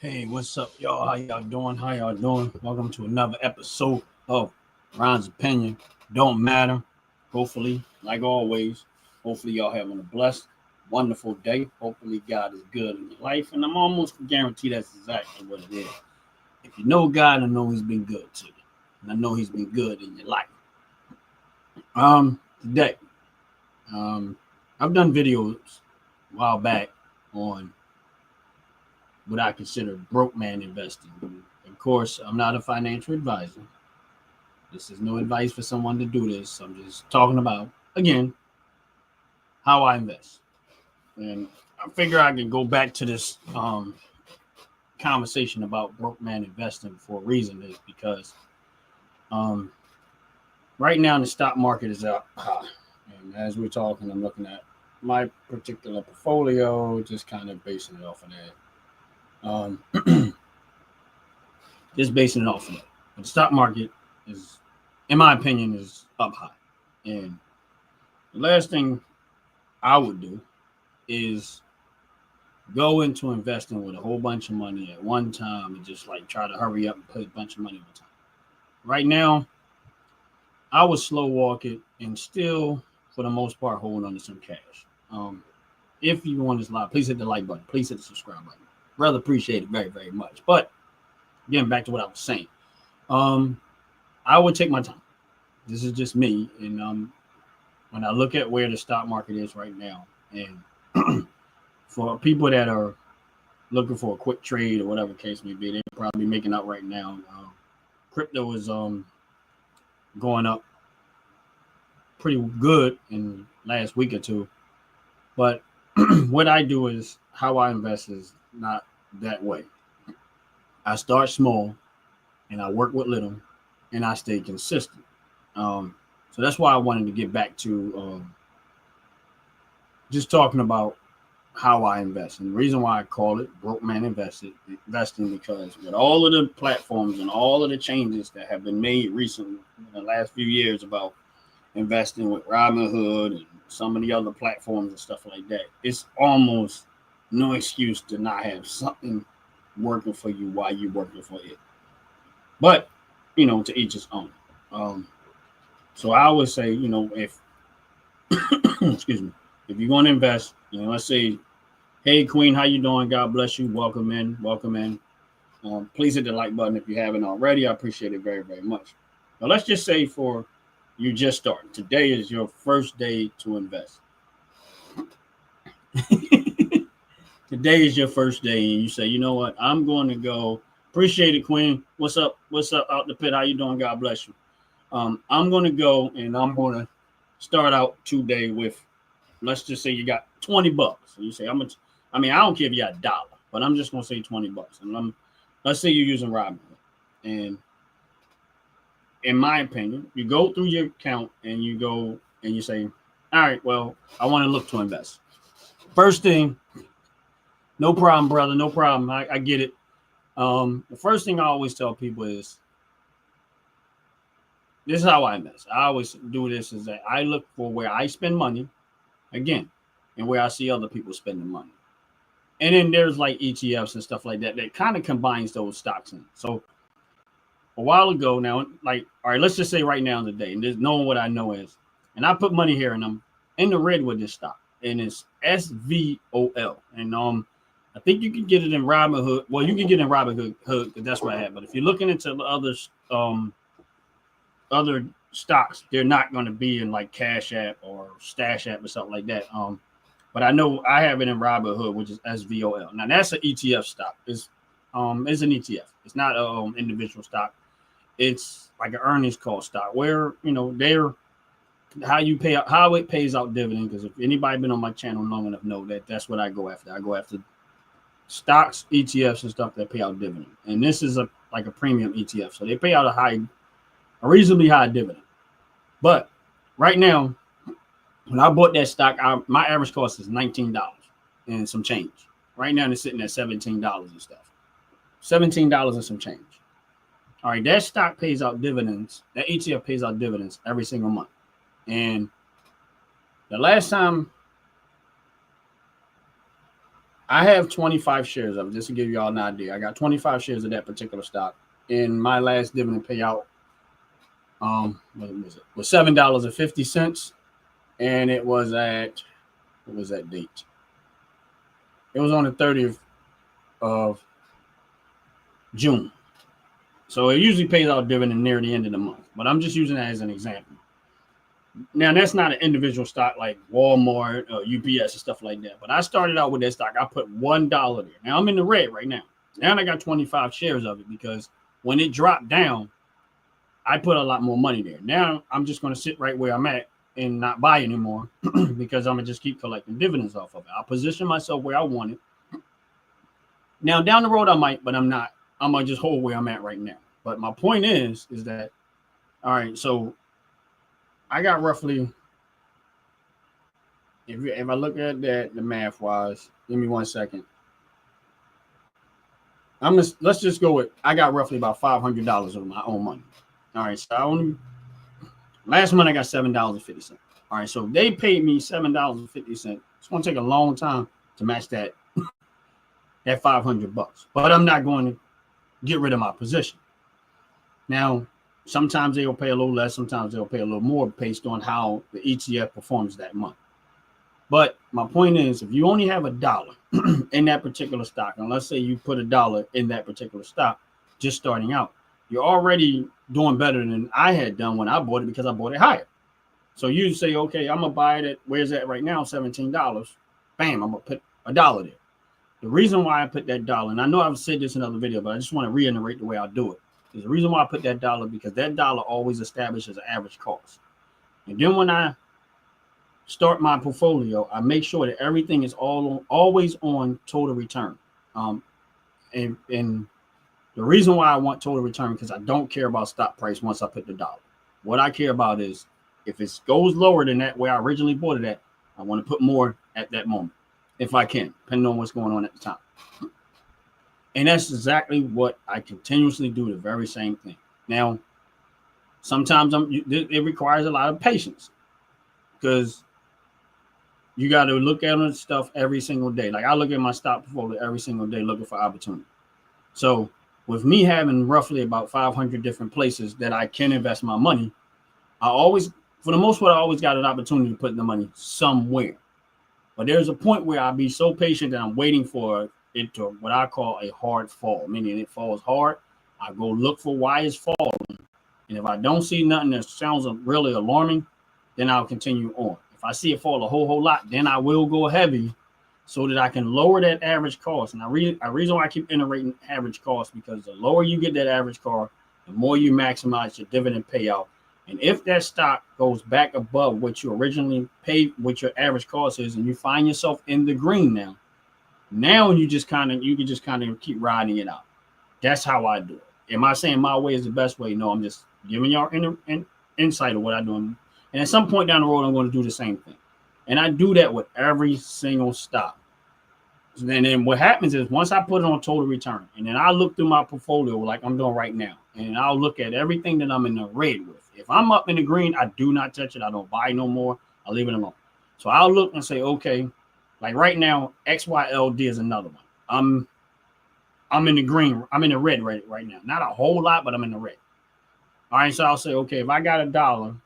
Hey, what's up, y'all? How y'all doing? How y'all doing? Welcome to another episode of Ron's Opinion. Don't matter. Hopefully, like always, hopefully y'all having a blessed, wonderful day. Hopefully God is good in your life, and I'm almost guaranteed that's exactly what it is. If you know God, I know He's been good to you, and I know He's been good in your life. Today, um, I've done videos a while back on what I consider broke man investing. Of course, I'm not a financial advisor. This is no advice for someone to do this. I'm just talking about, again, how I invest. And I figure I can go back to this conversation about broke man investing for a reason is because um, right now the stock market is up high. And as we're talking, I'm looking at my particular portfolio, just kind of basing it off of that. Just basing it off of that. But the stock market is, in my opinion, is up high. And the last thing I would do is go into investing with a whole bunch of money at one time and just like try to hurry up and put a bunch of money on time. Right now, I would slow walk it and still, for the most part, hold on to some cash. If you want this live, please hit the like button. Please hit the subscribe button. Rather appreciate it very, very much. But getting back to what I was saying, I would take my time. This is just me, and when I look at where the stock market is right now, and for people that are looking for a quick trade or whatever case may be, they're probably making out right now. Crypto is going up pretty good in last week or two, but what I do is how I invest is not that way. I start small and I work with little and I stay consistent. So that's why I wanted to get back to just talking about how I invest. And the reason why I call it broke man investing because with all of the platforms and all of the changes that have been made recently in the last few years about investing with Robinhood and some of the other platforms and stuff like that, it's almost no excuse to not have something working for you while you're working for it. But, to each his own. Um, so I would say, if excuse me, if you're going to invest, let's say, hey Queen, how you doing? God bless you. Welcome in. Welcome in. Please hit the like button if you haven't already. I appreciate it very, very much. Now let's just say for you just starting. Today is your first day to invest. Today is your first day, and you say, you know what? I'm going to go. Appreciate it, Queen. What's up? What's up out the pit? How you doing? God bless you. I'm going to go and I'm going to start out today with, let's just say you got $20. And you say, I don't care if you got $1, but I'm just going to say $20. And let's say you're using Robinhood. And in my opinion, you go through your account and you go and you say, all right, well, I want to look to invest. First thing, no problem, brother. No problem. I get it. The first thing I always tell people is, this is how I invest. I always do this is that I look for where I spend money, again, and where I see other people spending money. And then there's like ETFs and stuff like that that kind of combines those stocks in. So a while ago now, like, all right, let's just say right now in the day, and there's knowing what I know is, and I put money here and I'm in the red with this stock, and it's SVOL. And I think you can get it in Robinhood. Well, you can get it in Robinhood because that's what I have. But if you're looking into the other stocks, they're not going to be in like Cash App or Stash App or something like that. But I know I have it in Robinhood, which is SVOL. Now that's an ETF stock. It's an ETF. It's not an individual stock. It's like an earnings call stock where they're how it pays out dividend. Because if anybody been on my channel long enough know that that's what I go after. I go after stocks, ETFs, and stuff that pay out dividend. And this is like a premium ETF, so they pay out a reasonably high dividend. But right now, when I bought that stock, my average cost is $19 and some change. Right now, they're sitting at $17 and stuff. $17 and some change. All right, that stock pays out dividends. That ETF pays out dividends every single month. And the last time I have 25 shares of it, just to give you all an idea. I got 25 shares of that particular stock. In my last dividend payout, what was it? Was $7.50, and it was at, what was that date? It was on the 30th of June. So it usually pays out dividend near the end of the month, but I'm just using that as an example. Now, that's not an individual stock like Walmart or UPS and stuff like that. But I started out with that stock. I put $1 there. Now I'm in the red right now. Now I got 25 shares of it because when it dropped down, I put a lot more money there. Now I'm just going to sit right where I'm at and not buy anymore because I'm going to just keep collecting dividends off of it. I'll position myself where I want it. Now, down the road, I might, but I'm not. I'm going to just hold where I'm at right now. But my point is that, all right, so I got roughly, if I look at that, the math wise, give me 1 second. Let's just go with, I got roughly about $500 of my own money. All right, so last month I got $7.50. All right, so they paid me $7.50. It's going to take a long time to match that $500, but I'm not going to get rid of my position. Now, sometimes they'll pay a little less, sometimes they'll pay a little more based on how the ETF performs that month. But my point is, if you only have $1 in that particular stock, and let's say you put $1 in that particular stock, just starting out, you're already doing better than I had done when I bought it because I bought it higher. So you say, okay, I'm going to buy it at, where's that right now? $17. Bam, I'm going to put $1 there. The reason why I put that $1, and I know I've said this in another video, but I just want to reiterate the way I do it. Is the reason why I put that $1 because that $1 always establishes an average cost. And then when I start my portfolio, I make sure that everything is always on total return. And the reason why I want total return because I don't care about stock price once I put the $1. What I care about is if it goes lower than that where I originally bought it at, I want to put more at that moment if I can, depending on what's going on at the time. And that's exactly what I continuously do, the very same thing. Now, sometimes it requires a lot of patience because you got to look at the stuff every single day. Like I look at my stock portfolio every single day looking for opportunity. So with me having roughly about 500 different places that I can invest my money, I always, for the most part, I always got an opportunity to put the money somewhere. But there's a point where I'll be so patient that I'm waiting for it to what I call a hard fall, meaning it falls hard. I go look for why it's falling. And if I don't see nothing that sounds really alarming, then I'll continue on. If I see it fall a whole lot, then I will go heavy so that I can lower that average cost. And the reason why I keep iterating average cost because the lower you get that average cost, the more you maximize your dividend payout. And if that stock goes back above what you originally paid, what your average cost is, and you find yourself in the green now you can just kind of keep riding it out. That's how I do it. Am I saying my way is the best way? No, I'm just giving y'all insight of what I'm doing. And at some point down the road, I'm going to do the same thing. And I do that with every single stock. And then what happens is once I put it on total return, and then I look through my portfolio like I'm doing right now, and I'll look at everything that I'm in the red with. If I'm up in the green, I do not touch it. I don't buy no more. I leave it alone. So I'll look and say, okay, like right now, XYLD is another one. I'm in the green. I'm in the red right now. Not a whole lot, but I'm in the red. All right, so I'll say, okay, if I got $1,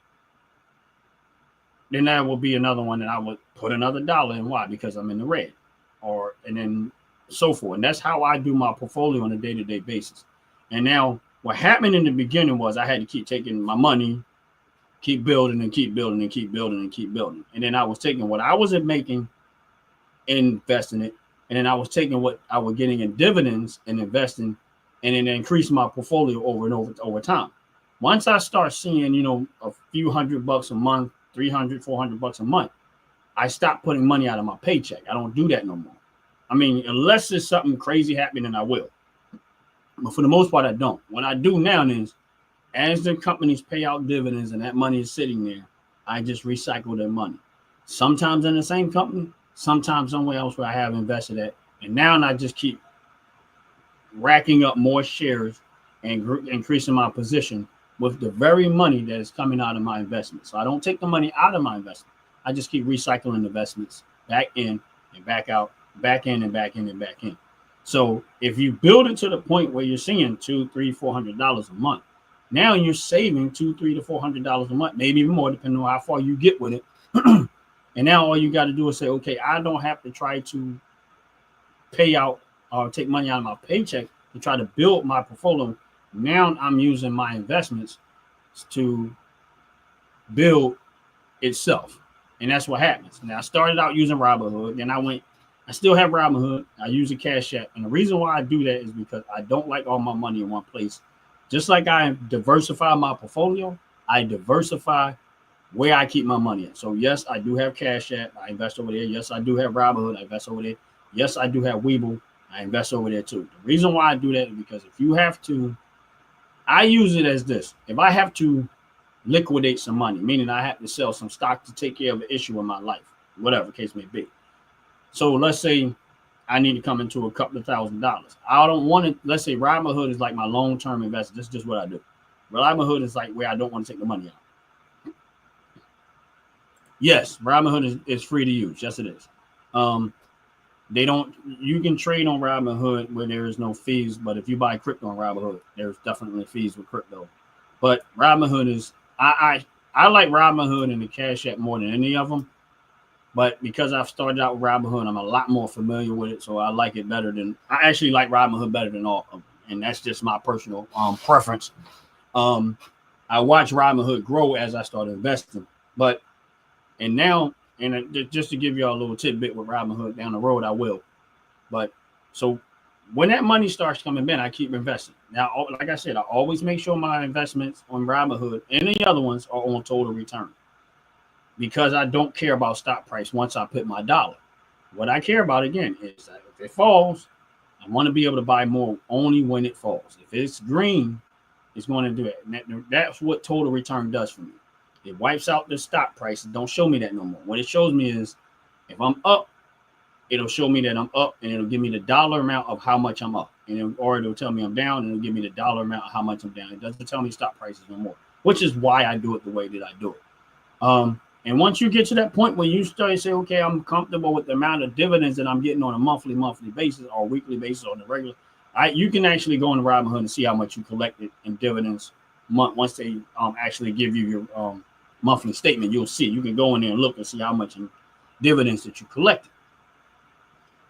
then that will be another one that I would put another $1 in. Why? Because I'm in the red. And then so forth. And that's how I do my portfolio on a day-to-day basis. And now what happened in the beginning was I had to keep taking my money, keep building and keep building and keep building and keep building. And then I was taking what I wasn't making and investing it. And then I was taking what I was getting in dividends and investing and then increasing my portfolio over time. Once I start seeing, a few $100 a month, $300, $400 a month, I stopped putting money out of my paycheck. I don't do that no more. I mean, unless there's something crazy happening, then I will. But for the most part, I don't. What I do now is, as the companies pay out dividends and that money is sitting there, I just recycle their money. Sometimes in the same company, sometimes somewhere else where I have invested at. And now I just keep racking up more shares and increasing my position with the very money that is coming out of my investment. So I don't take the money out of my investment. I just keep recycling investments back in and back out back in and back in and back in. So if you build it to the point where you're seeing $200, $300, $400 a month, now you're saving $200, $300 to $400 a month, maybe even more, depending on how far you get with it. And now all you got to do is say, okay, I don't have to try to pay out or take money out of my paycheck to try to build my portfolio. Now I'm using my investments to build itself. And that's what happens. Now I started out using Robinhood, then I still have Robinhood. I use a Cash App. And the reason why I do that is because I don't like all my money in one place. Just like I diversify my portfolio, I diversify where I keep my money at. So yes, I do have Cash App. I invest over there. Yes, I do have Robinhood. I invest over there. Yes, I do have Webull. I invest over there too. The reason why I do that is because if you have to, I use it as this. If I have to liquidate some money, meaning I have to sell some stock to take care of an issue in my life, whatever the case may be. So let's say I need to come into a couple of $1,000s. I don't want to, let's say Robinhood is like my long-term investment. This is just what I do. Robinhood is like where I don't want to take the money out. Yes, Robinhood is free to use. Yes, it is. You can trade on Robinhood where there is no fees, but if you buy crypto on Robinhood, there's definitely fees with crypto. But Robinhood is, I like Robinhood and the Cash App more than any of them. But because I've started out with Robinhood, I'm a lot more familiar with it, so I like it better I actually like Robinhood better than all of them, and that's just my personal preference. I watched Robinhood grow as I started investing, just to give you all a little tidbit with Robinhood down the road, I will. But so when that money starts coming in, I keep investing. Now, like I said, I always make sure my investments on Robinhood and the other ones are on total return, because I don't care about stock price once I put my dollar. What I care about, again, is that if it falls, I want to be able to buy more only when it falls. If it's green, it's going to do it. And that's what total return does for me. It wipes out the stock price. Don't show me that no more. What it shows me is if I'm up, it'll show me that I'm up, and it'll give me the dollar amount of how much I'm up. Or it'll tell me I'm down, and it'll give me the dollar amount of how much I'm down. It doesn't tell me stock prices no more, which is why I do it the way that I do it. And once you get to that point where you start to say, okay, I'm comfortable with the amount of dividends that I'm getting on a monthly basis or weekly basis or on the regular, you can actually go on Robinhood and see how much you collected in dividends once they actually give you your monthly statement. You'll see. You can go in there and look and see how much in dividends that you collected.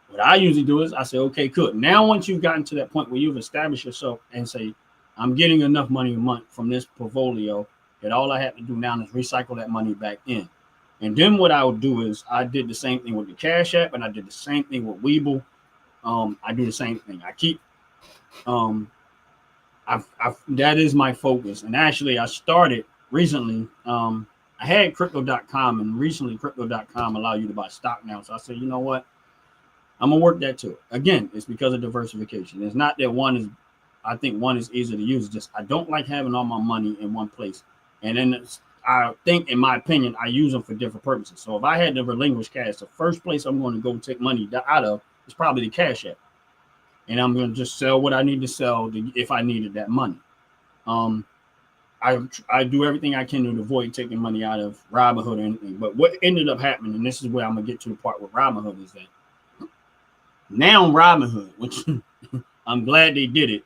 What I usually do is I say, okay, good. Now, once you've gotten to that point where you've established yourself and say, I'm getting enough money a month from this portfolio, that all I have to do now is recycle that money back in. And then what I would do is I did the same thing with the Cash App, and I did the same thing with Webull. I do the same thing. I keep, that is my focus. And actually, I started recently. I had Crypto.com, and recently Crypto.com allow you to buy stock now. So I said, you know what? I'm gonna work that too. Again, it's because of diversification. It's not that I think one is easy to use. It's just I don't like having all my money in one place. And then I think, in my opinion, I use them for different purposes. So if I had to relinquish cash, the first place I'm going to go take money out of is probably the Cash App. And I'm going to just sell what I need to sell if I needed that money. I do everything I can to avoid taking money out of Robinhood or anything. But what ended up happening, and this is where I'm going to get to the part with Robinhood, is that now Robinhood, which I'm glad they did it,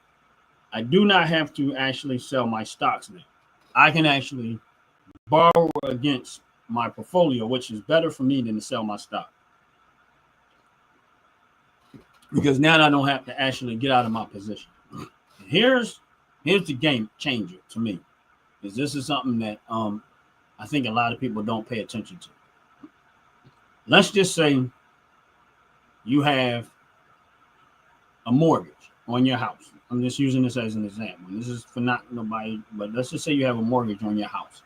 I do not have to actually sell my stocks now. I can actually borrow against my portfolio, which is better for me than to sell my stock. Because now I don't have to actually get out of my position. Here's the game changer to me. Is this is something that I think a lot of people don't pay attention to. Let's just say you have a mortgage on your house. I'm just using this as an example. This is for not nobody, but let's just say you have a mortgage on your house.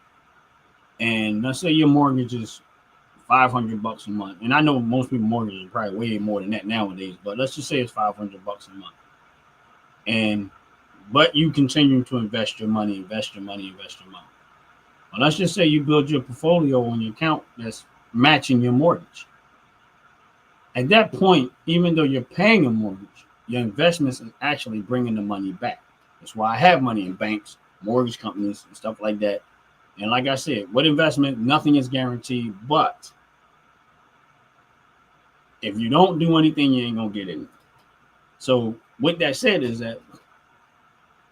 And let's say your mortgage is $500 a month. And I know most people mortgages are probably way more than that nowadays, but let's just say it's $500 a month. But you continue to invest your money. Well, let's just say you build your portfolio on your account that's matching your mortgage. At that point, even though you're paying a mortgage, your investments is actually bringing the money back. That's why I have money in banks, mortgage companies, and stuff like that. And like I said, with investment, nothing is guaranteed. But If you don't do anything, you ain't gonna get anything. So with that said, is that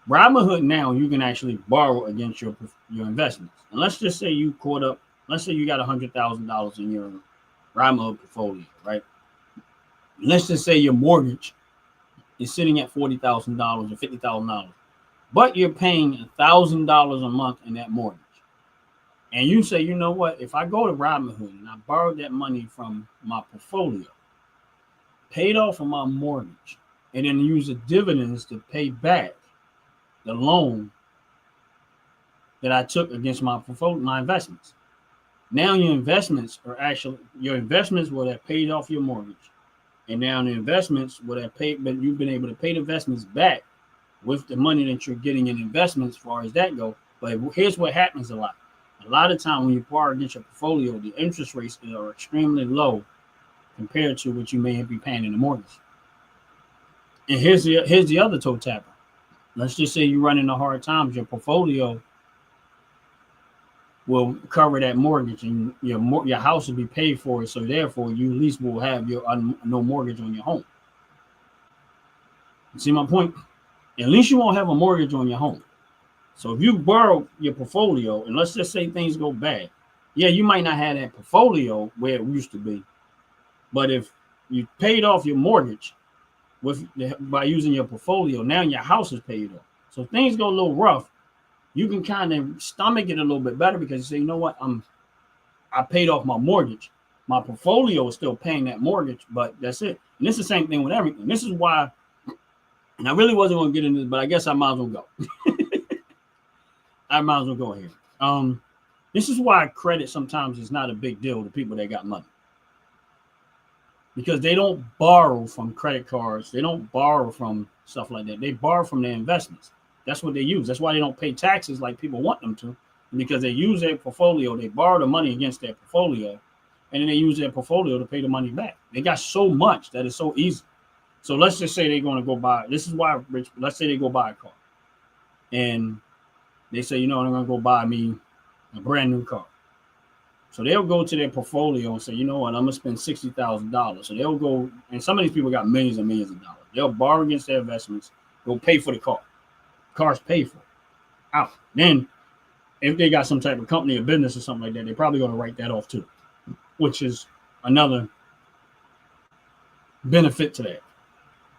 Robinhood now you can actually borrow against your investments. And let's just say you caught up. Let's say you got $100,000 in your Robinhood portfolio, right? Let's just say your mortgage is sitting at $40,000 or $50,000, but you're paying $1,000 a month in that mortgage. And you say, you know what? If I go to Robinhood and I borrowed that money from my portfolio, paid off of my mortgage, and then use the dividends to pay back the loan that I took against my portfolio, my investments. Now your investments would have paid off your mortgage, and now the investments would have paid, but you've been able to pay the investments back with the money that you're getting in investments as far as that go. But here's what happens a lot. A lot of time when you borrow against your portfolio, the interest rates are extremely low compared to what you may be paying in the mortgage. And here's the other toe tapper. Let's just say you're running a hard times, your portfolio will cover that mortgage, and your house will be paid for it. So therefore, you at least will have your no mortgage on your home. You see my point? At least you won't have a mortgage on your home. So if you borrow your portfolio, and let's just say things go bad, yeah, you might not have that portfolio where it used to be, but if you paid off your mortgage by using your portfolio, now your house is paid off. So if things go a little rough, you can kind of stomach it a little bit better because you say, you know what, I paid off my mortgage. My portfolio is still paying that mortgage, but that's it. And it's the same thing with everything. This is why, and I really wasn't going to get into this, but I guess I might as well go. I might as well go here. This is why credit sometimes is not a big deal to people that got money. Because they don't borrow from credit cards. They don't borrow from stuff like that. They borrow from their investments. That's what they use. That's why they don't pay taxes like people want them to, because they use their portfolio. They borrow the money against their portfolio, and then they use their portfolio to pay the money back. They got so much that it's so easy. So let's just say they're going to go buy. This is why rich. Let's say they go buy a car, and they say, you know, I'm going to go buy me a brand new car. So they'll go to their portfolio and say, you know what, I'm going to spend $60,000. So they'll go, and some of these people got millions and millions of dollars. They'll borrow against their investments, go pay for the car. Car's paid for. Out. Then, if they got some type of company or business or something like that, they're probably going to write that off too, which is another benefit to that.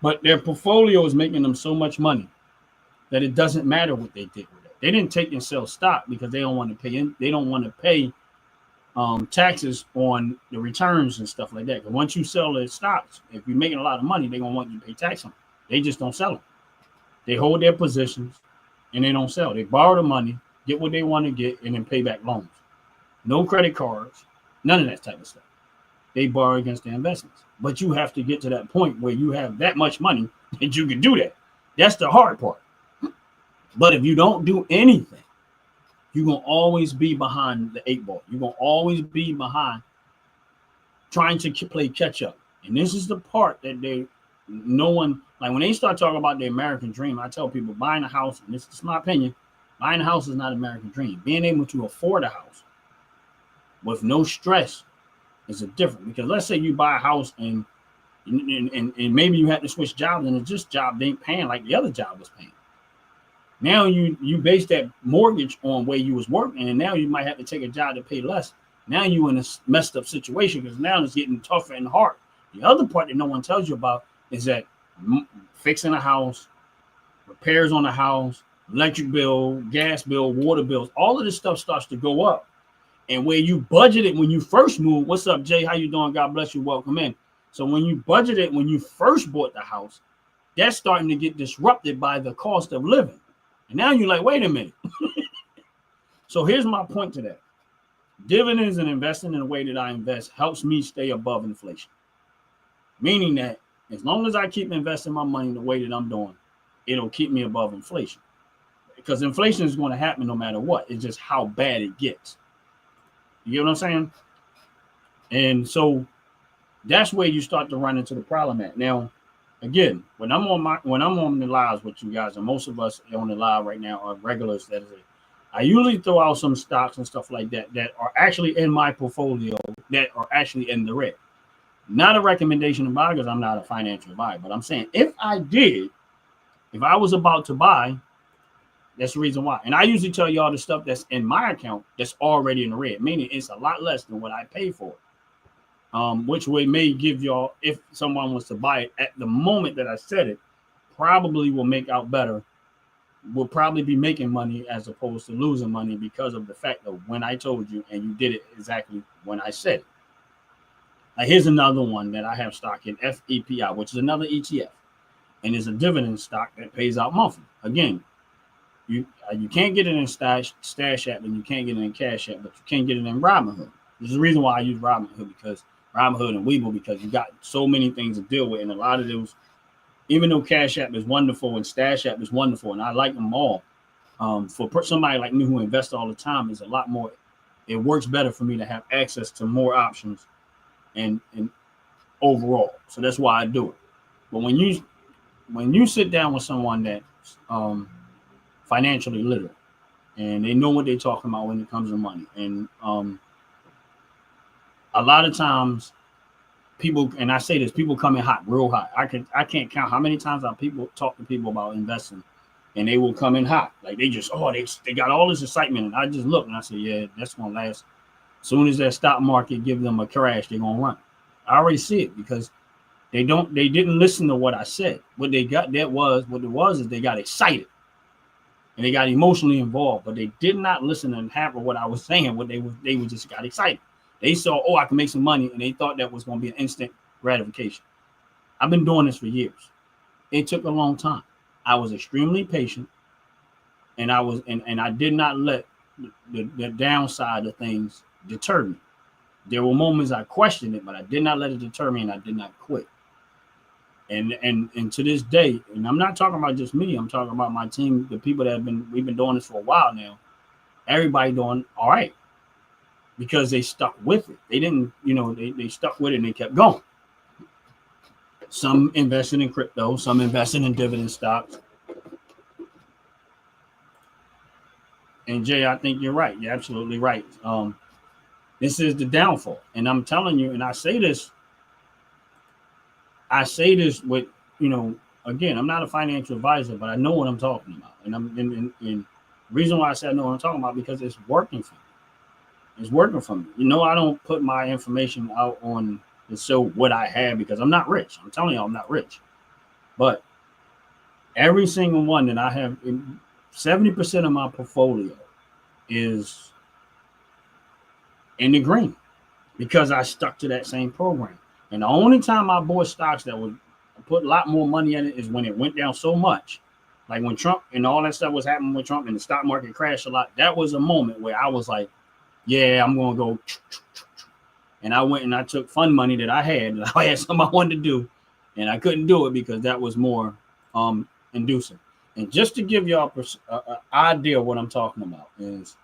But their portfolio is making them so much money that it doesn't matter what they did with it. They didn't take and sell stock because they don't want to pay in. They don't want to pay taxes on the returns and stuff like that. Because once you sell their stocks, if you're making a lot of money, they're gonna want you to pay tax on them. They just don't sell them. They hold their positions and they don't sell. They borrow the money, get what they want to get, and then pay back loans. No credit cards, none of that type of stuff. They borrow against their investments. But you have to get to that point where you have that much money that you can do that. That's the hard part. But if you don't do anything, you're going to always be behind the 8 ball. You're going to always be behind trying to play catch up. And this is the part that no one, like when they start talking about the American dream, I tell people buying a house, and this is my opinion, buying a house is not an American dream. Being able to afford a house with no stress is a different, because let's say you buy a house and maybe you have to switch jobs and this job ain't paying like the other job was paying. Now you base that mortgage on where you was working, and now you might have to take a job to pay less. Now you in a messed up situation because now it's getting tougher and hard. The other part that no one tells you about is that fixing a house, repairs on the house, electric bill, gas bill, water bills, all of this stuff starts to go up. And where you budgeted when you first moved, what's up, Jay? How you doing? God bless you. Welcome in. So when you budgeted when you first bought the house, that's starting to get disrupted by the cost of living. And now you're like, wait a minute. So here's my point to that. Dividends and investing in the way that I invest helps me stay above inflation. Meaning that as long as I keep investing my money the way that I'm doing, it'll keep me above inflation. Because inflation is going to happen no matter what. It's just how bad it gets. You get what I'm saying? And so that's where you start to run into the problem at. Now, again, when I'm on the lives with you guys, and most of us on the live right now are regulars, that is it. I usually throw out some stocks and stuff like that that are actually in my portfolio that are actually in the red. Not a recommendation to buy because I'm not a financial advisor, but I'm saying if I was about to buy, that's the reason why. And I usually tell y'all the stuff that's in my account that's already in the red, meaning it's a lot less than what I pay for it. Which way may give y'all, if someone wants to buy it at the moment that I said it, probably will make out better, will probably be making money as opposed to losing money because of the fact that when I told you and you did it exactly when I said it. Now, here's another one that I have stock in, FEPI, which is another ETF, and it's a dividend stock that pays out monthly. Again, you can't get it in Stash App and you can't get it in Cash App, but you can get it in Robinhood. This is the reason why I use Robinhood, because Robinhood and Webull, because you got so many things to deal with, and a lot of those, even though Cash App is wonderful and Stash App is wonderful, and I like them all, for somebody like me who invests all the time, is a lot more. It works better for me to have access to more options and overall. So that's why I do it. But when you sit down with someone that's financially literate and they know what they're talking about when it comes to money, and a lot of times people, and I say this, people come in hot, real hot. I can't count how many times people talk to people about investing, and they will come in hot, like they just they got all this excitement, and I just look and I say, yeah, that's gonna last. As soon as that stock market give them a crash, they're gonna run. I already see it because they didn't listen to what I said. What it was is they got excited and they got emotionally involved, but they did not listen and half of what I was saying. What they just got excited. They saw, I can make some money, and they thought that was going to be an instant gratification. I've been doing this for years. It took a long time. I was extremely patient, and I did not let the downside of things deter me. There were moments I questioned it, but I did not let it deter me, and I did not quit. And to this day, and I'm not talking about just me, I'm talking about my team, the people that we've been doing this for a while now. Everybody doing all right because they stuck with it. They didn't, they stuck with it and they kept going. Some invested in crypto, some invested in dividend stocks. And Jay, I think you're right. You're absolutely right. This is the downfall. And I'm telling you, and I say this with, again, I'm not a financial advisor, but I know what I'm talking about. And the reason why I say I know what I'm talking about, because it's working for me. It's working for me. I don't put my information out on the show what I have, because I'm not rich. I'm telling you, I'm not rich. But every single one that I have, 70% of my portfolio is in the green because I stuck to that same program. And the only time I bought stocks that would put a lot more money in it is when it went down so much. Like when Trump and all that stuff was happening with Trump and the stock market crashed a lot. That was a moment where I was like, yeah, I'm going to go. And I went and I took fund money that I had something I wanted to do, and I couldn't do it because that was more inducing. And just to give y'all an idea of what I'm talking about is,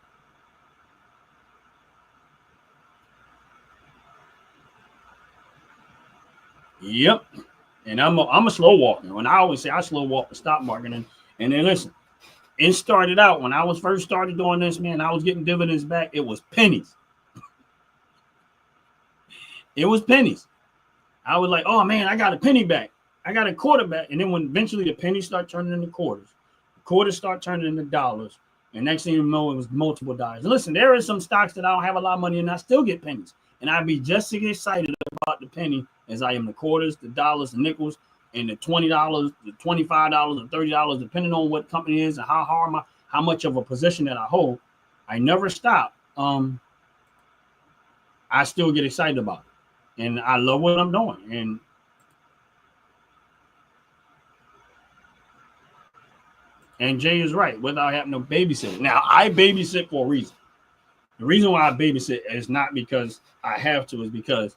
yep. And I'm a slow walker. When I always say I slow walk the stock market, and then listen, it started out when I was first started doing this, man, I was getting dividends back. It was pennies. It was pennies. I was like, oh man, I got a penny back. I got a quarter back. And then when eventually the pennies start turning into quarters, the quarters start turning into dollars. And next thing you know, it was multiple dollars. Listen, there are some stocks that I don't have a lot of money in, and I still get pennies. And I'd be just as excited about the penny as I am the quarters, the dollars, the nickels, and the $20, the $25, the $30, depending on what company it is and how much of a position that I hold. I never stop. I still get excited about it. And I love what I'm doing. And Jay is right, without having to babysit. Now, I babysit for a reason. The reason why I babysit is not because I have to, is because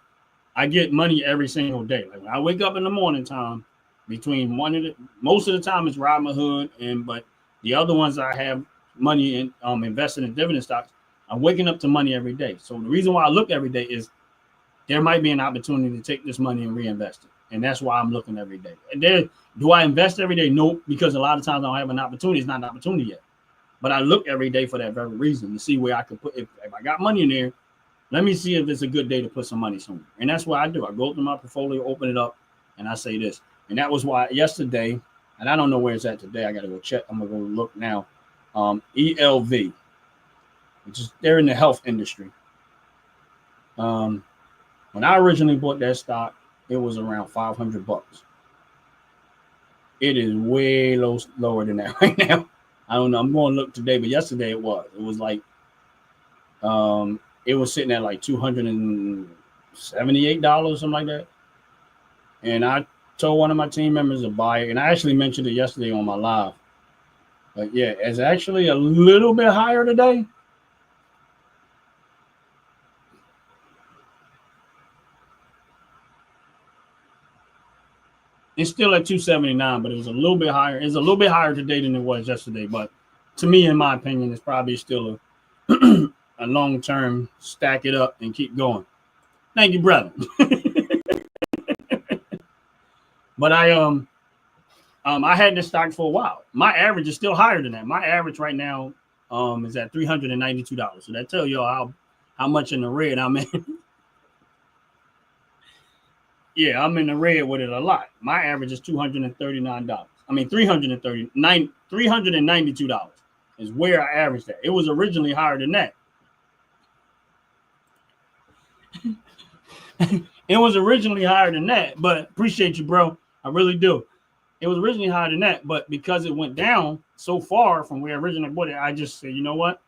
I get money every single day. Like when I wake up in the morning time, most of the time it's Robinhood, but the other ones I have money in invested in dividend stocks. I'm waking up to money every day. So the reason why I look every day is there might be an opportunity to take this money and reinvest it. And that's why I'm looking every day. And do I invest every day? Nope, because a lot of times I don't have an opportunity. It's not an opportunity yet. But I look every day for that very reason, to see where I could put, if I got money in there, Let me see if it's a good day to put some money somewhere. And that's what I do. I go through my portfolio, open it up, and I say this. And that was why yesterday, and I don't know where it's at today. I got to go check. I'm going to go look now. ELV, which is they're in the health industry. When I originally bought that stock, it was around $500. It is way lower than that right now. I don't know. I'm going to look today, but yesterday it was. It was like, it was sitting at like $278, something like that. And I told one of my team members to buy it, and I actually mentioned it yesterday on my live. But yeah, it's actually a little bit higher today. It's still at 279, but it was a little bit higher. It's a little bit higher today than it was yesterday. But to me, in my opinion, it's probably still a a long-term stack it up and keep going. Thank you, brother. But I had this stock for a while. My average is still higher than that. My average right now is at $392. So that tells you how much in the red I'm in. Yeah, I'm in the red with it a lot. My average is $239. I mean, $392 is where I averaged that. It was originally higher than that. It was originally higher than that, but appreciate you, bro. I really do. It was originally higher than that, but because it went down so far from where I originally bought it, I just said, you know what?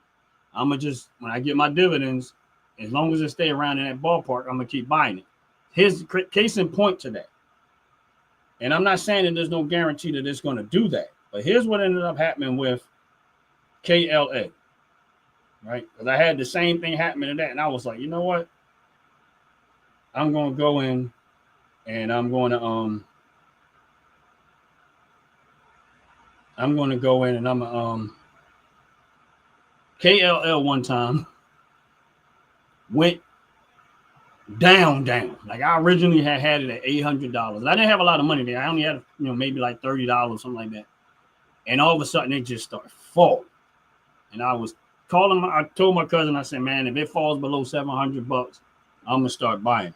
I'm going to just, when I get my dividends, as long as it stay around in that ballpark, I'm going to keep buying it. Here's the case in point to that. And I'm not saying that there's no guarantee that it's going to do that, but here's what ended up happening with KLA, right? Because I had the same thing happening to that, and I was like, you know what? I'm going to go in and I'm going to go in and I'm KLL one time went down. Like I originally had it at $800. I didn't have a lot of money there. I only had, maybe like $30, something like that. And all of a sudden it just started falling. And I was I told my cousin, I said, man, if it falls below $700, I'm gonna start buying.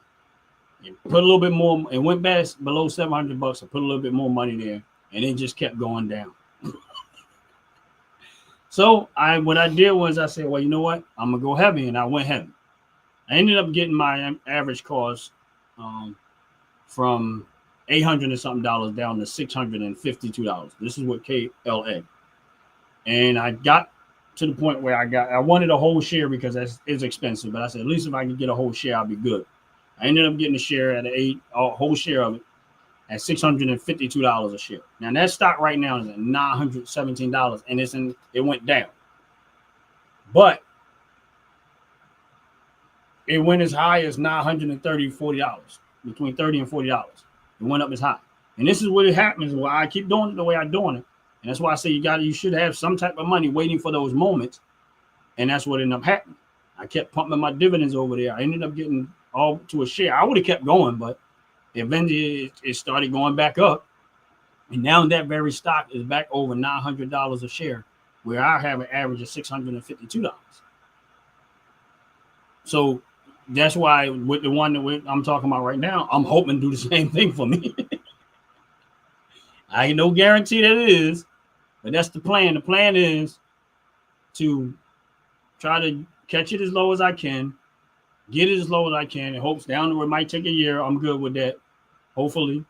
And put a little bit more. It went back below $700. I put a little bit more money there, and it just kept going down. So what I did was I said, well, you know what? I'm gonna go heavy, and I went heavy. I ended up getting my average cost from $800 and something down to $652. This is what KLA, and I got to the point where I wanted a whole share because it's expensive, but I said at least if I can get a whole share, I'll be good. I ended up getting a share at a whole share of it at $652 a share. Now that stock right now is at $917, and it went down, but it went as high as $930, $40, between $30 and $40. It went up as high, and this is what it happens. Why I keep doing it the way I'm doing it, and that's why I say you should have some type of money waiting for those moments, and that's what ended up happening. I kept pumping my dividends over there. I ended up getting all to a share. I would have kept going, but eventually it started going back up. And now that very stock is back over $900 a share, where I have an average of $652. So that's why with the one that I'm talking about right now, I'm hoping to do the same thing for me. I ain't no guarantee that it is, but that's the plan. The plan is to try to catch it as low as I can, get it as low as I can, and hopes down the road. It might take a year. I'm good with that. Hopefully,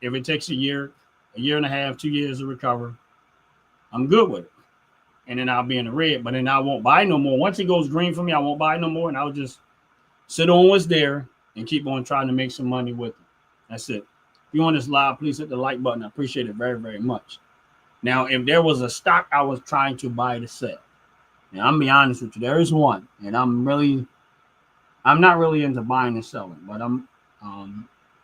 if it takes a year and a half, 2 years to recover, I'm good with it. And then I'll be in the red, but then I won't buy no more. Once it goes green for me, I won't buy no more, and I'll just sit on what's there and keep on trying to make some money with it. That's it. If you're on this live, please hit the like button. I appreciate it very, very much. Now, if there was a stock I was trying to buy to sell, now I'm be honest with you, there is one, and I'm not really into buying and selling, but I'm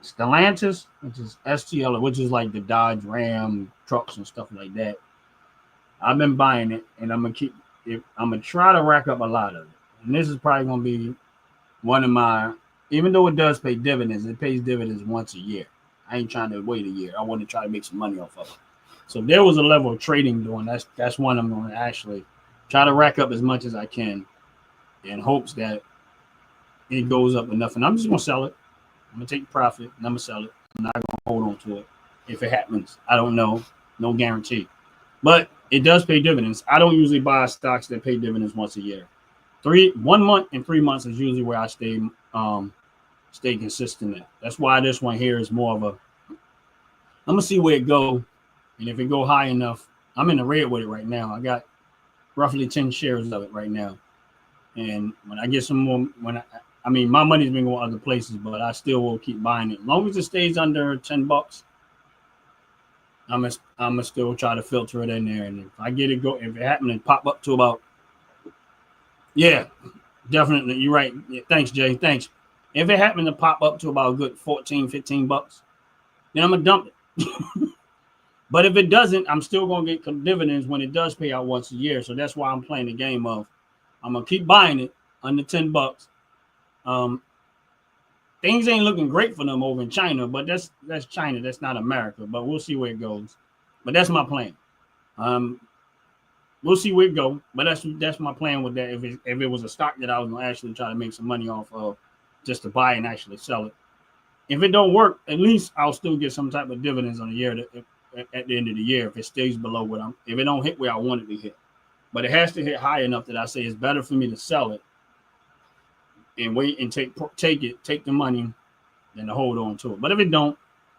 Stellantis, which is STL, which is like the Dodge Ram trucks and stuff like that. I've been buying it, and I'm gonna try to rack up a lot of it. And this is probably gonna be one of my, even though it does pay dividends, it pays dividends once a year. I ain't trying to wait a year. I want to try to make some money off of it. So if there was a level of trading doing, that's one I'm going to actually try to rack up as much as I can in hopes that it goes up enough, and I'm just gonna sell it. I'm gonna take the profit and I'm gonna sell it. I'm not gonna hold on to it. If it happens, I don't know. No guarantee. But it does pay dividends. I don't usually buy stocks that pay dividends once a year. 1 month and 3 months is usually where I stay consistent at. That's why this one here is more of a I'm gonna see where it go. And if it go high enough, I'm in the red with it right now. I got roughly 10 shares of it right now. And when I get some more, I mean, my money's been going other places, but I still will keep buying it. As long as it stays under $10, I'm gonna still try to filter it in there. And if I get it if it happens to pop up to about, yeah, definitely, you're right. Yeah, thanks, Jay. Thanks. If it happens to pop up to about a good 14, $15, then I'm gonna dump it. But if it doesn't, I'm still gonna get dividends when it does pay out once a year. So that's why I'm playing the game of I'm gonna keep buying it under $10. Things ain't looking great for them over in China, but that's China. That's not America. But we'll see where it goes. But that's my plan. We'll see where it goes. But that's my plan with that. If it was a stock that I was gonna actually try to make some money off of, just to buy and actually sell it. If it don't work, at least I'll still get some type of dividends on the year at the end of the year if it stays below if it don't hit where I want it to hit. But it has to hit high enough that I say it's better for me to sell it and wait and take the money than to hold on to it. But if it don't,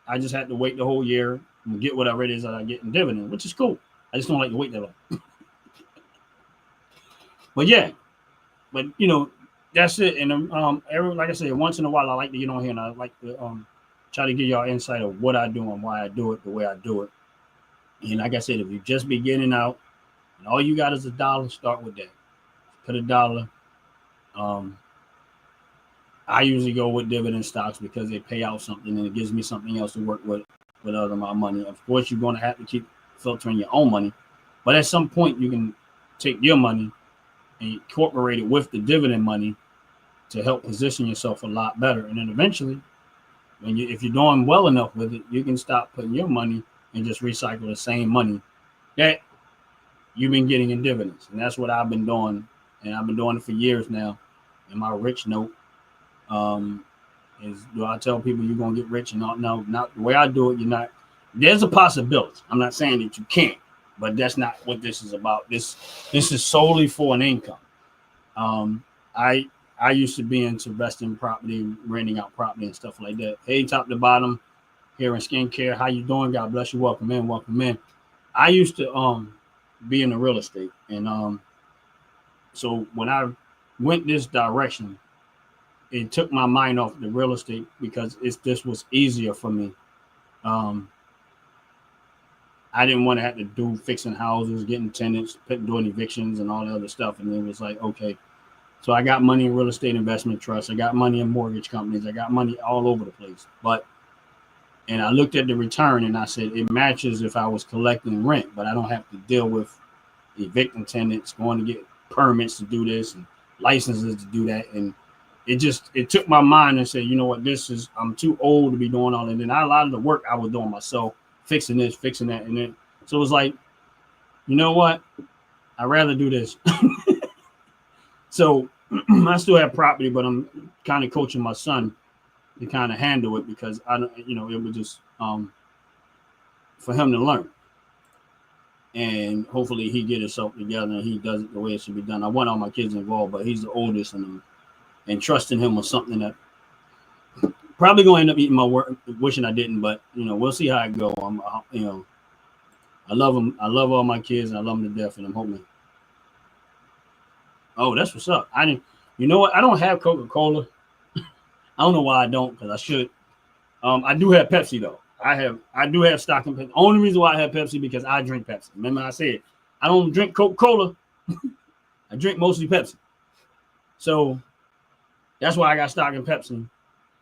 I just have to wait the whole year and get whatever it is that I get in dividend, which is cool. I just don't like to wait that long. But yeah, but that's it. And like I said, once in a while I like to get on here and I like to try to give y'all insight of what I do and why I do it the way I do it. And like I said, if you just beginning out and all you got is $1, start with that. Put $1. I usually go with dividend stocks because they pay out something and it gives me something else to work with other my money. Of course, you're going to have to keep filtering your own money, but at some point you can take your money and incorporate it with the dividend money to help position yourself a lot better. And then eventually, if you're doing well enough with it, you can stop putting your money and just recycle the same money that you've been getting in dividends. And that's what I've been doing. And I've been doing it for years now. And my rich note is, do I tell people you're going to get rich? And no, not the way I do it. You're not. There's a possibility. I'm not saying that you can't, but that's not what this is about. This is solely for an income. I used to be into investing in property, renting out property and stuff like that. Hey, top to bottom, here in skincare. How you doing? God bless you. Welcome in. Welcome in. I used to be in the real estate. And so when I went this direction, it took my mind off the real estate because this was easier for me. I didn't want to have to do fixing houses, getting tenants, doing evictions and all the other stuff. And it was like, okay. So I got money in real estate investment trusts. I got money in mortgage companies. I got money all over the place. And I looked at the return and I said, it matches if I was collecting rent, but I don't have to deal with evicting tenants, going to get permits to do this and licenses to do that. And it took my mind and said, you know what, I'm too old to be doing all that. And then a lot of the work I was doing myself, fixing this, fixing that. And then, so it was like, you know what, I'd rather do this. So I still have property, but I'm kind of coaching my son to kind of handle it because I don't, it was just for him to learn. And hopefully he get himself together and he does it the way it should be done. I want all my kids involved, but he's the oldest and trusting him with something that probably going to end up eating my work, wishing I didn't, but we'll see how it go. I love him. I love all my kids and I love them to death and I'm hoping. Oh, that's what's up. You know what? I don't have Coca-Cola. I don't know why I don't, because I should. I do have Pepsi though. I do have stock in Pepsi. Only reason why I have Pepsi because I drink Pepsi. Remember I said I don't drink Coca-Cola. I drink mostly Pepsi. So that's why I got stock in Pepsi.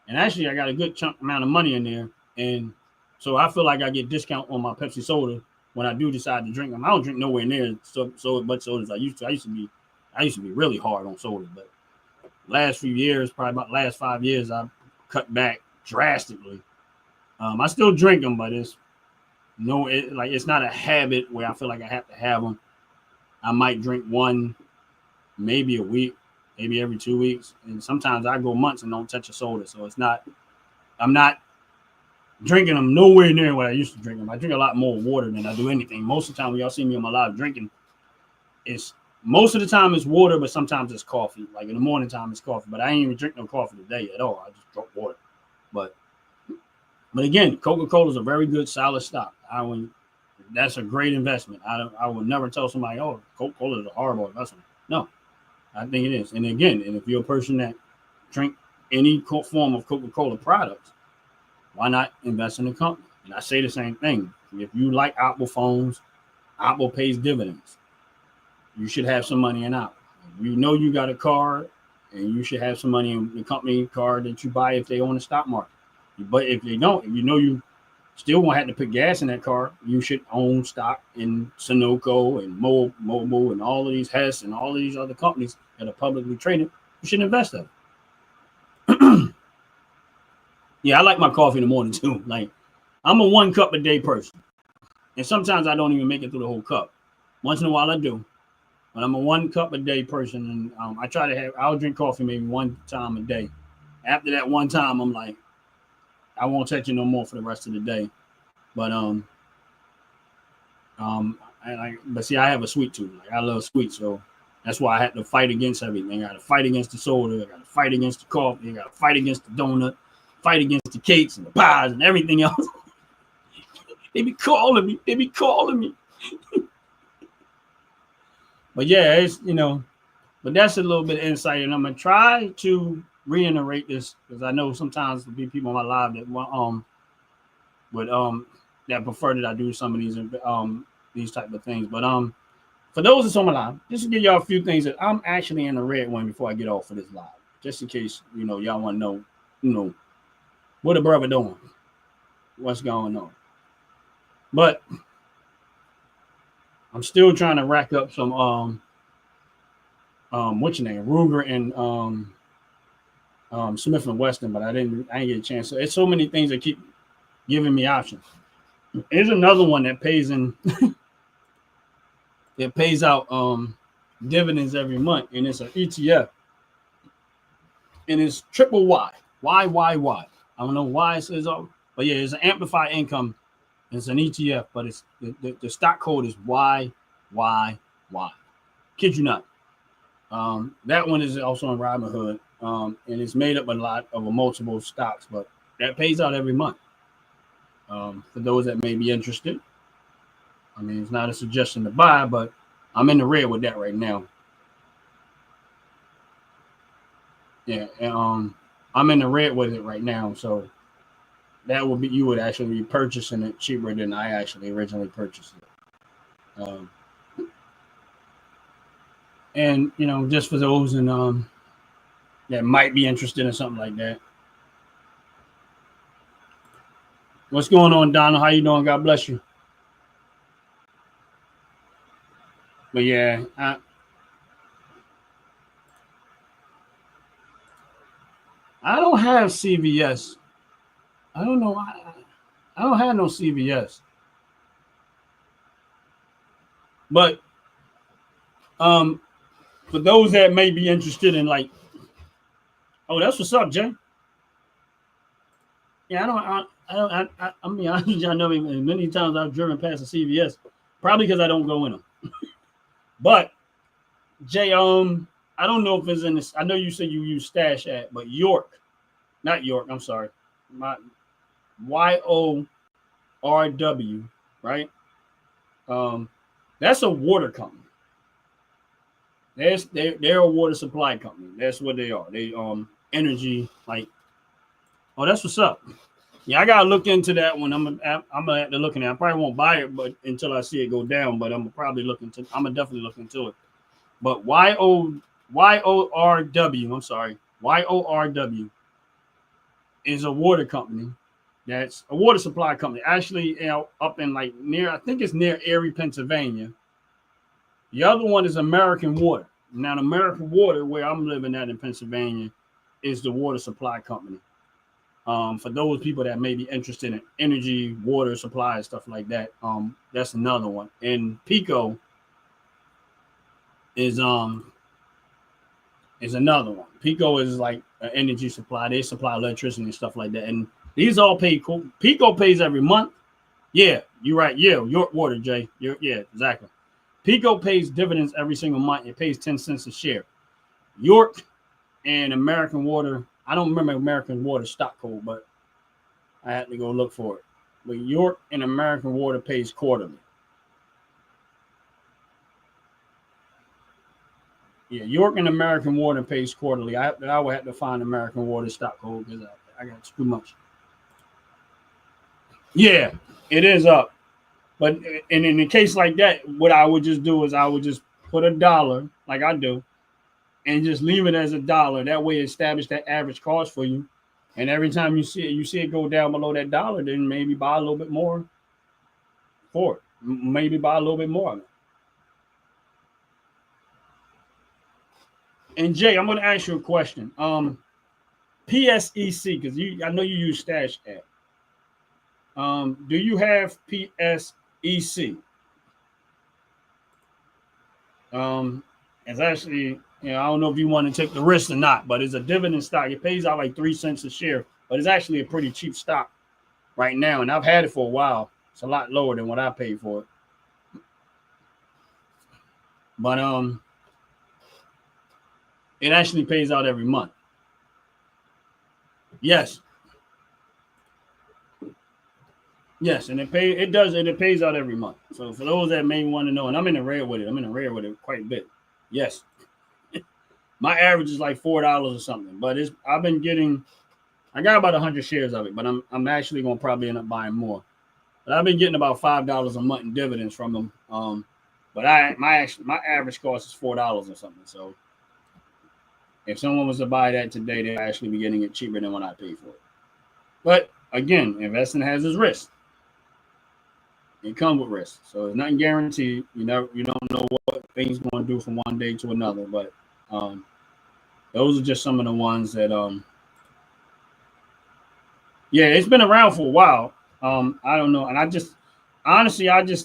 And actually I got a good chunk amount of money in there. And so I feel like I get discount on my Pepsi soda when I do decide to drink them. I don't drink nowhere near so much soda as I used to. I used to be really hard on soda, but last few years, probably about last 5 years, I've cut back drastically. I still drink them, but it's not a habit where I feel like I have to have them. I might drink one maybe a week, maybe every 2 weeks, and sometimes I go months and don't touch a soda. So I'm not drinking them nowhere near what I used to drink them. I drink a lot more water than I do anything. Most of the time, when y'all see me on my live drinking, it's most of the time it's water, but sometimes it's coffee. Like in the morning time, it's coffee. But I ain't even drink no coffee today at all. I just drink water. But again, Coca-Cola is a very good, solid stock. That's a great investment. I would never tell somebody, oh, Coca-Cola is a horrible investment. No, I think it is. And again, if you're a person that drink any form of Coca-Cola products, why not invest in the company? And I say the same thing. If you like Apple phones, Apple pays dividends. You should have some money in Apple. You know you got a car, and you should have some money in the company car that you buy if they own the stock market. But if they don't, if you know you still won't have to put gas in that car, you should own stock in Sunoco and Mobil and all of these Hess and all of these other companies that are publicly traded. You should invest in. Yeah, I like my coffee in the morning too. Like, I'm a 1 cup a day person, and sometimes I don't even make it through the whole cup. Once in a while I do, but I'm a 1 cup a day person, and I try to I'll drink coffee maybe 1 time a day. After that 1 time, I'm like, I won't touch it no more for the rest of the day. But but see, I have a sweet tooth. Like, I love sweets, so that's why I had to fight against everything. I got to fight against the soda. I got to fight against the coffee. I got to fight against the donut. Fight against the cakes and the pies and everything else. They be calling me. But yeah, it's, but that's a little bit of insight, and I'm gonna try to reiterate this because I know sometimes there'll be people on my live that that prefer that I do some of these type of things. But for those that's on my live, just to give y'all a few things that I'm actually in the red one before I get off of this live, just in case y'all want to know, what a brother doing, what's going on. But I'm still trying to rack up some what's your name, Ruger and Smith and Weston, but I didn't get a chance. So it's so many things that keep giving me options. Here's another one that pays it pays out dividends every month, and it's an ETF, and it's triple Y. Why? I don't know why it says all, but yeah, it's an amplified income. It's an ETF, but it's the stock code is YYY. Kid you not. That one is also on Robinhood, and it's made up a lot of multiple stocks, but that pays out every month. For those that may be interested, I mean, it's not a suggestion to buy, but I'm in the red with that right now. Yeah, and I'm in the red with it right now, so that would be, you would actually be purchasing it cheaper than I actually originally purchased it. And just for those that might be interested in something like that. What's going on, Donald? How you doing? God bless you. But yeah, I don't have CVS. I don't know. I don't have no CVS. But for those that may be interested in, like, oh, that's what's up, Jay. Yeah, I mean, I know many times I've driven past a CVS, probably because I don't go in them. But Jay, I don't know if it's in this. I know you said you use Stash App, but not York. I'm sorry, my YORW, right? That's a water company. They're a water supply company. That's what they are. They energy, like, oh, that's what's up. Yeah, I gotta look into that one. I'm gonna have to look into it. I probably won't buy it, but until I see it go down. But I'm gonna definitely look into it. But YORW, I'm sorry, YORW is a water company. That's a water supply company. Actually, up in I think it's near Erie, Pennsylvania. The other one is American Water. Now, the American Water, where I'm living at in Pennsylvania, is the water supply company. For those people that may be interested in energy, water supply, stuff like that, that's another one. And PECO is is another one. PECO is like an energy supply. They supply electricity and stuff like that. And these all pay. PECO pays every month. Yeah, you're right. Yeah, York Water, Jay. Yeah, exactly. PECO pays dividends every single month. It pays 10 cents a share. York and American Water. I don't remember American Water stock code, but I had to go look for it. But York and American Water pays quarterly. Yeah, York and American Water pays quarterly. I would have to find American Water stock code because I got too much. Yeah, it is up. But and in a case like that, what I would just do is I would just put $1 like I do and just leave it as $1. That way establish that average cost for you. And every time you see it go down below that dollar, then maybe buy a little bit more for it. Maybe buy a little bit more of it. And Jay, I'm going to ask you a question. PSEC, because I know you use Stash app. Do you have PSEC? It's actually, I don't know if you want to take the risk or not, but it's a dividend stock. It pays out like 3 cents a share, but it's actually a pretty cheap stock right now. And I've had it for a while. It's a lot lower than what I paid for it. But it actually pays out every month. Yes. Yes, and it pays out every month. So for those that may want to know, and I'm in the red with it quite a bit. Yes. My average is like $4 or something, but I got about 100 shares of it, but I'm actually gonna probably end up buying more. But I've been getting about $5 a month in dividends from them. But my average cost is $4 or something. So if someone was to buy that today, they'd actually be getting it cheaper than what I paid for it. But again, investing has its risk. It comes with risk, so it's nothing guaranteed. You don't know what things going to do from one day to another. But those are just some of the ones that yeah, it's been around for a while. I don't know, and I just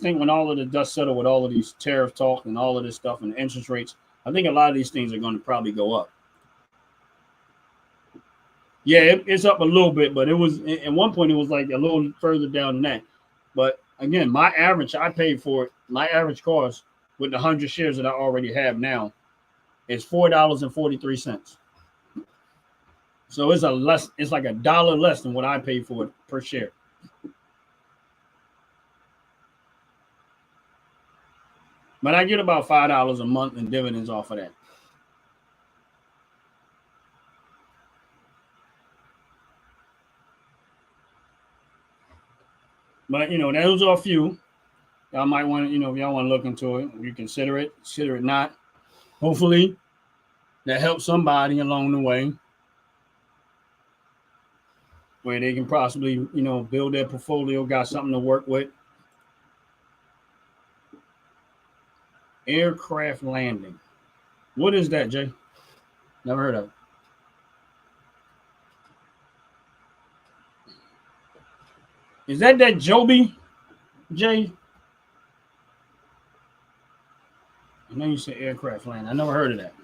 think when all of the dust settle with all of these tariff talk and all of this stuff and interest rates, I think a lot of these things are going to probably go up. Yeah, it's up a little bit, but it was at one point it was like a little further down than that. But again, my average I paid for it. My average cost with the 100 shares that I already have now is $4.43. So it's like $1 less than what I paid for it per share. But I get about $5 a month in dividends off of that. But those are a few. Y'all might want to, if y'all want to look into it, you consider it not. Hopefully that helps somebody along the way where they can possibly, build their portfolio, got something to work with. Aircraft landing. What is that, Jay? Never heard of it. Is that Joby, Jay? I know you said aircraft landing. I never heard of that.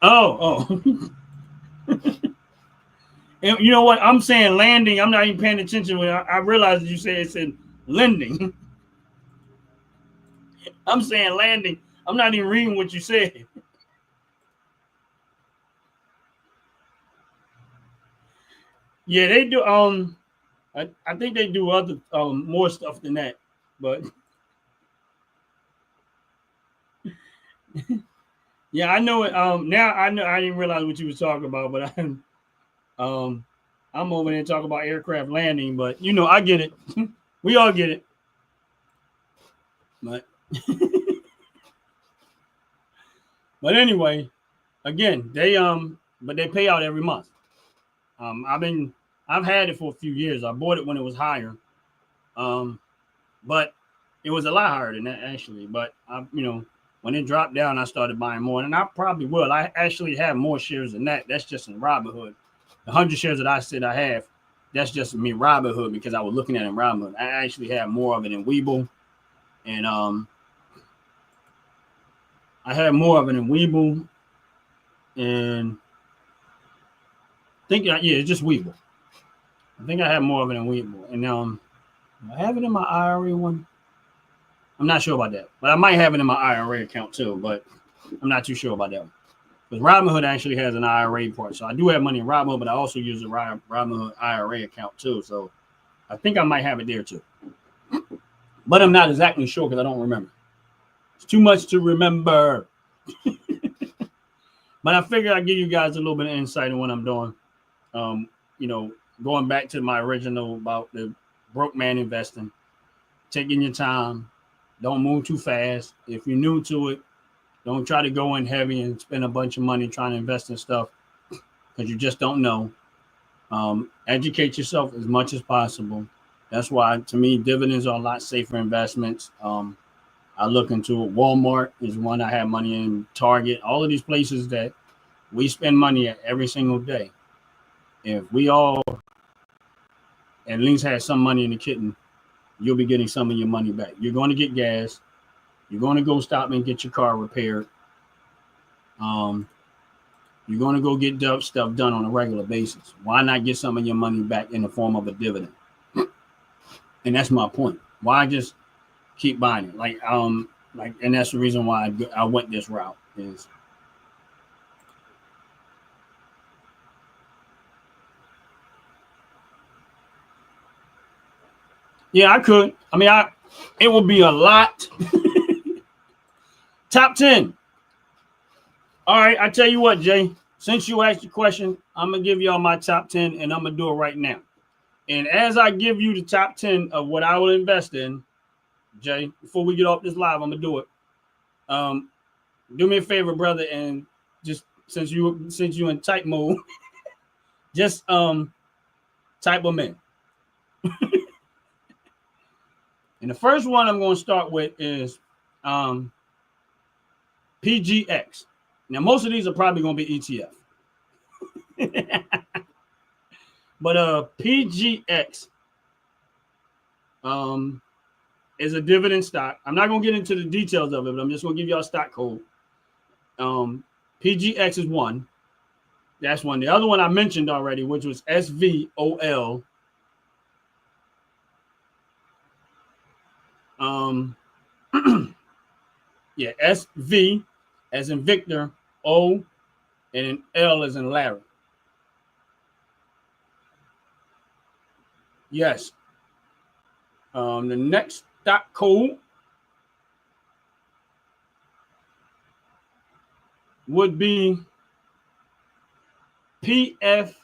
Oh. And you know what? I'm saying landing. I'm not even paying attention when I realized you said it said lending. I'm saying landing. I'm not even reading what you said. Yeah, they do. I think they do other more stuff than that, but yeah, I know it. Now I know I didn't realize what you was talking about, but I'm over there talking about aircraft landing, but I get it. We all get it. But but anyway, again, but they pay out every month. I've had it for a few years. I bought it when it was higher. But it was a lot higher than that actually. But when it dropped down, I started buying more, and I probably will. I actually have more shares than that. That's just in Robinhood. The 100 shares that I said I have, that's just me Robinhood because I was looking at it in Robinhood. I actually have more of it in Webull, and I had more of it in Webull, and I think it's just Webull. I think I have more of it in Webull, and I have it in my IRA one. I'm not sure about that, but I might have it in my IRA account too. But I'm not too sure about that one. Because Robinhood actually has an IRA part, so I do have money in Robinhood, but I also use a Robinhood IRA account too. So I think I might have it there too, but I'm not exactly sure because I don't remember. It's too much to remember. But I figured I'd give you guys a little bit of insight on what I'm doing. You know, going back to my original about the broke man investing, taking your time, don't move too fast. If you're new to it, don't try to go in heavy and spend a bunch of money trying to invest in stuff because you just don't know. Educate yourself as much as possible. That's why, to me, dividends are a lot safer investments. I look into it. Walmart is one I have money in. Target, all of these places that we spend money at every single day. If we all at least had some money in the kitten, you'll be getting some of your money back. You're going to get gas. You're going to go stop and get your car repaired. You're going to go get stuff done on a regular basis. Why not get some of your money back in the form of a dividend? And that's my point. Why just keep buying it? And that's the reason why I went this route is. Yeah, I could. I mean, it would be a lot. Top 10. All right, I tell you what, Jay. Since you asked the question, I'm going to give y'all my top 10, and I'm going to do it right now. And as I give you the top 10 of what I will invest in, Jay, before we get off this live, I'm going to do it. Do me a favor, brother, and just since you in type mode, just type them in. And the first one I'm going to start with is PGX. Now, most of these are probably going to be ETF. But PGX is a dividend stock. I'm not going to get into the details of it, but I'm just going to give y'all a stock code. PGX is one. That's one. The other one I mentioned already, which was SVOL. Yeah, SV as in Victor, O, and then L as in Larry. Yes. The next stock code would be PFLT.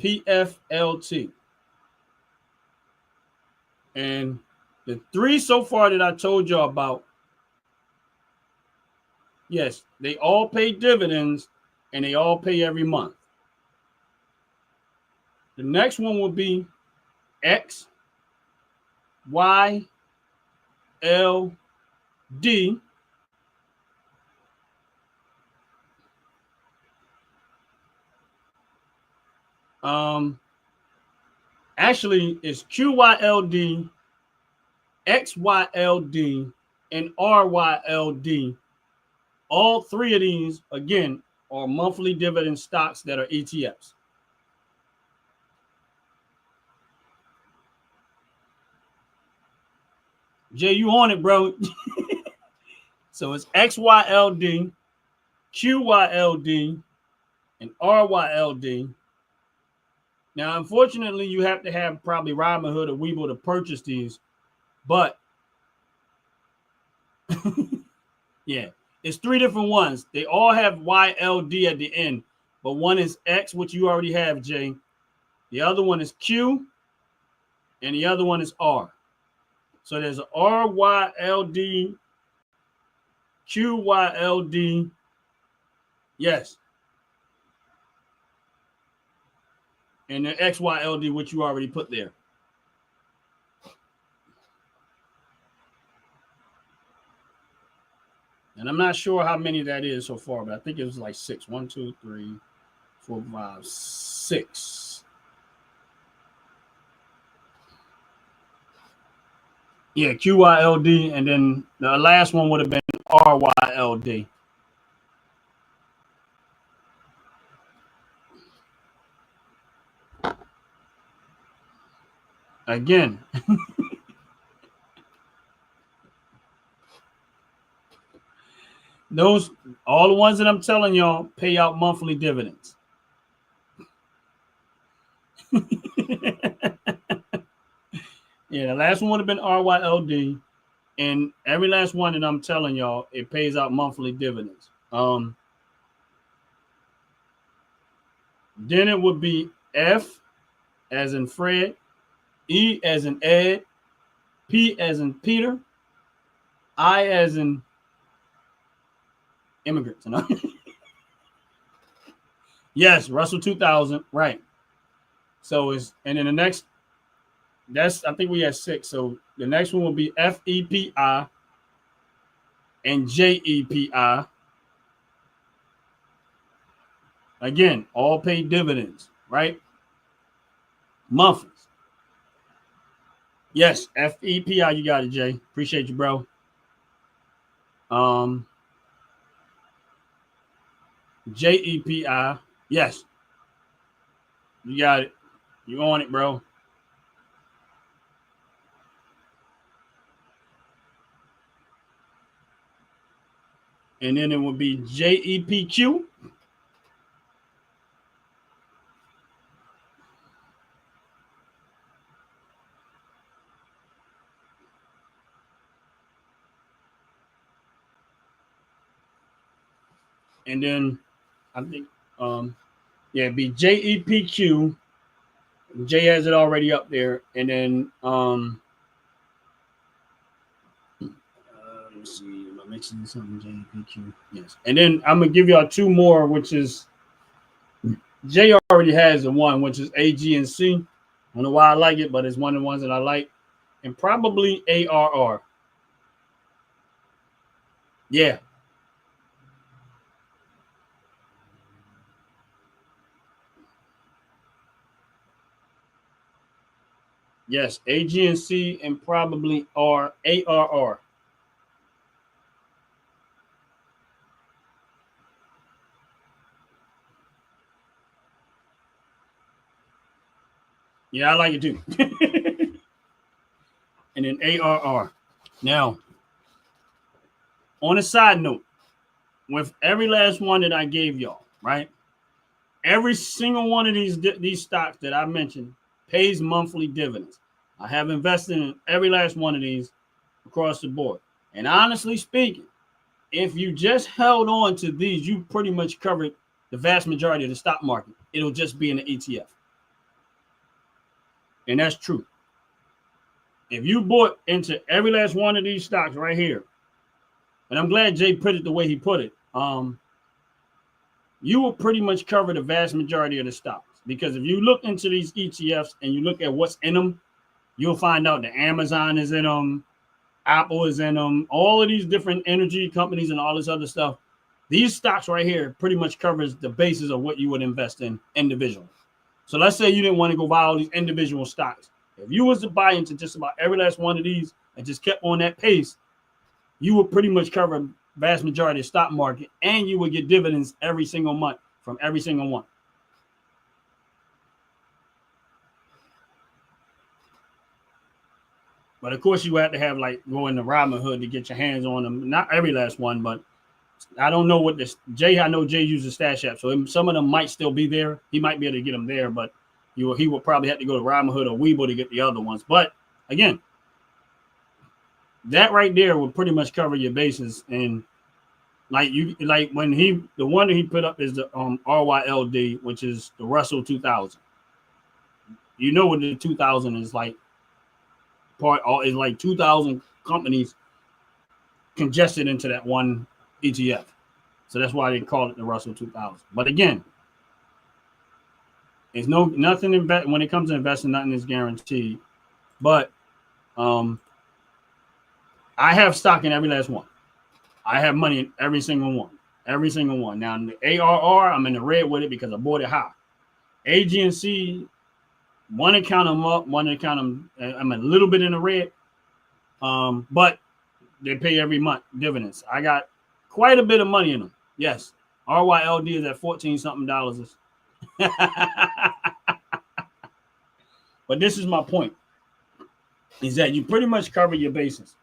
PFLT. And the three so far that I told y'all about, yes, they all pay dividends and they all pay every month. The next one will be X, Y, L, D. Actually, it's QYLD, XYLD, and RYLD. All three of these, again, are monthly dividend stocks that are ETFs. Jay, you on it, bro. So it's XYLD, QYLD, and RYLD. Now, unfortunately, you have to have probably Robinhood or Webull to purchase these, but yeah, it's three different ones. They all have YLD at the end, but one is X, which you already have, Jay. The other one is Q, and the other one is R. So there's a RYLD, QYLD. Yes. And the XYLD, which you already put there. And I'm not sure how many that is so far, but I think it was like 6. 1, 2, 3, 4, 5, 6. Yeah, QYLD, and then the last one would have been RYLD. Again, those all the ones that I'm telling y'all pay out monthly dividends. Yeah, the last one would have been RYLD, and every last one that I'm telling y'all, it pays out monthly dividends. Then it would be F as in Fred, E as in Ed, P as in Peter, I as in immigrants. You know? Yes, Russell 2000, right. So it's, and then the next, that's, I think we had 6. So the next one will be FEPI and JEPI. Again, all paid dividends, right? Monthlies. Yes, FEPI, you got it, Jay. Appreciate you, bro. JEPI, yes. You got it. You on it, bro. And then it will be JEPQ. And then I think yeah, it'd be JEPQ. Jay has it already up there. And then let me see. Am I mixing something? JEPQ. Yes. And then I'm gonna give y'all 2 more, which is Jay already has the one, which is AG and C. I don't know why I like it, but it's one of the ones that I like. And probably ARR. Yeah. Yes, AGNC and probably ARR. Yeah, I like it too. And then ARR. Now, on a side note, with every last one that I gave y'all, right? Every single one of these stocks that I mentioned pays monthly dividends. I have invested in every last one of these across the board. And honestly speaking, if you just held on to these, you pretty much covered the vast majority of the stock market. It'll just be in the ETF. And that's true. If you bought into every last one of these stocks right here, and I'm glad Jay put it the way he put it, you will pretty much cover the vast majority of the stocks. Because if you look into these ETFs and you look at what's in them, you'll find out that Amazon is in them, Apple is in them, all of these different energy companies and all this other stuff. These stocks right here pretty much covers the basis of what you would invest in individually. So let's say you didn't want to go buy all these individual stocks. If you was to buy into just about every last one of these and just kept on that pace, you would pretty much cover vast majority of the stock market, and you would get dividends every single month from every single one. But of course, you have to have like go into Robinhood to get your hands on them. Not every last one, but I don't know what this Jay. I know Jay uses Stash App, so some of them might still be there. He might be able to get them there, but he will probably have to go to Robinhood or Webull to get the other ones. But again, that right there will pretty much cover your bases. And like when the one that he put up is the RYLD, which is the Russell 2000. You know what the 2000 is like. Is like 2,000 companies congested into that one ETF. So that's why they call it the Russell 2000. But again, it's nothing when it comes to investing, nothing is guaranteed. But I have stock in every last one. I have money in every single one. Every single one. Now, in the ARR, I'm in the red with it because I bought it high. AGNC, one account I'm up, one account I'm a little bit in the red. But they pay every month dividends. I got quite a bit of money in them. Yes. RYLD is at 14 something dollars. But this is my point, is that you pretty much cover your bases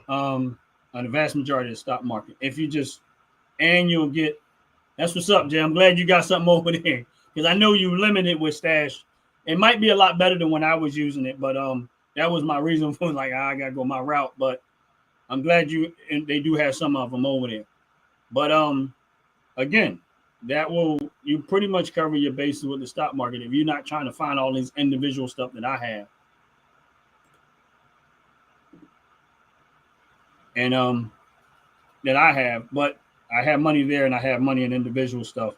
on the vast majority of the stock market. If you just, and you'll get, that's what's up, Jay. I'm glad you got something over there, because I know you limited with Stash. It might be a lot better than when I was using it, but that was my reason for like, I got to go my route. But I'm glad they do have some of them over there. But again, you pretty much cover your bases with the stock market if you're not trying to find all these individual stuff that I have. And that I have, but I have money there and I have money in individual stuff.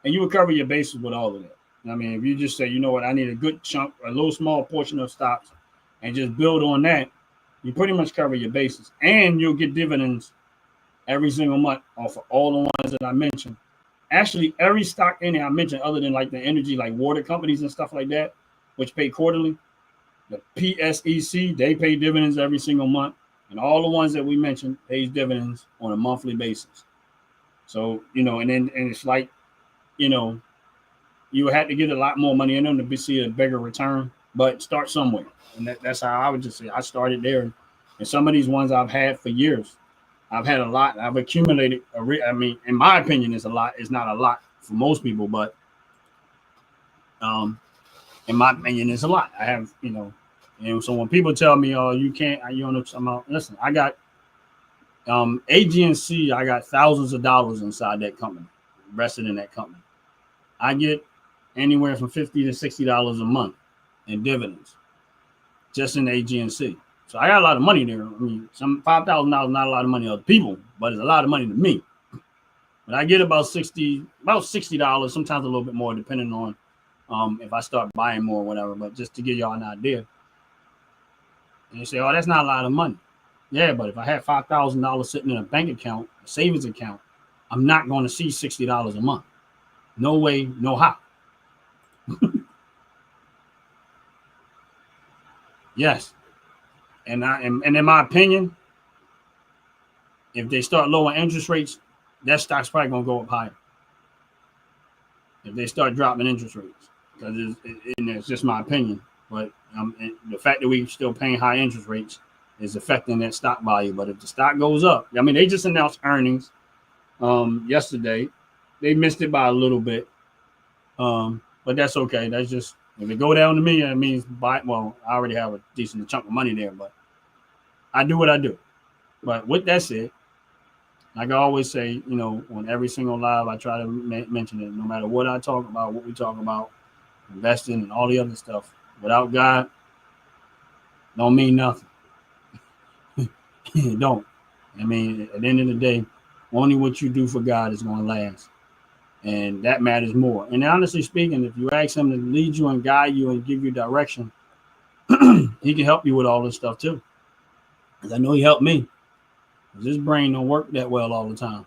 And you would cover your bases with all of that. I mean, if you just say, you know what, I need a good chunk, a little small portion of stocks, and just build on that, you pretty much cover your bases. And you'll get dividends every single month off of all the ones that I mentioned. Actually, every stock in there I mentioned, other than like the energy, like water companies and stuff like that, which pay quarterly, the PSEC, they pay dividends every single month. And all the ones that we mentioned pays dividends on a monthly basis. So, and it's like, you had to get a lot more money in them to see a bigger return, but start somewhere. And that's how I would just say I started there. And some of these ones I've had for years, I've had a lot. I've accumulated. I mean, in my opinion, it's a lot. It's not a lot for most people, but in my opinion, it's a lot. I have, and so when people tell me, "Oh, you can't," you don't know something about. Listen, I got AGNC. I got thousands of dollars inside that company, invested in that company. I get anywhere from $50 to $60 a month in dividends, just in AGNC. So I got a lot of money there. I mean, some $5,000 not a lot of money to other people, but it's a lot of money to me. But I get about $60, sometimes a little bit more, depending on if I start buying more or whatever. But just to give y'all an idea, and you say, "Oh, that's not a lot of money." Yeah, but if I had $5,000 sitting in a bank account, a savings account, I'm not going to see $60 a month. No way, no how. Yes. And in my opinion, if they start lowering interest rates, that stock's probably going to go up higher. If they start dropping interest rates, because it's just my opinion. But the fact that we're still paying high interest rates is affecting that stock value. But if the stock goes up, I mean, they just announced earnings yesterday. They missed it by a little bit, but that's okay. That's just, if it go down to me, it means I already have a decent chunk of money there, but I do what I do. But with that said, like I always say, on every single live, I try to mention it. No matter what I talk about, what we talk about, investing and all the other stuff, without God, don't mean nothing. It don't. I mean, at the end of the day, only what you do for God is going to last. And that matters more. And honestly speaking, if you ask him to lead you and guide you and give you direction, he can help you with all this stuff too. Because I know he helped me. His brain don't work that well all the time.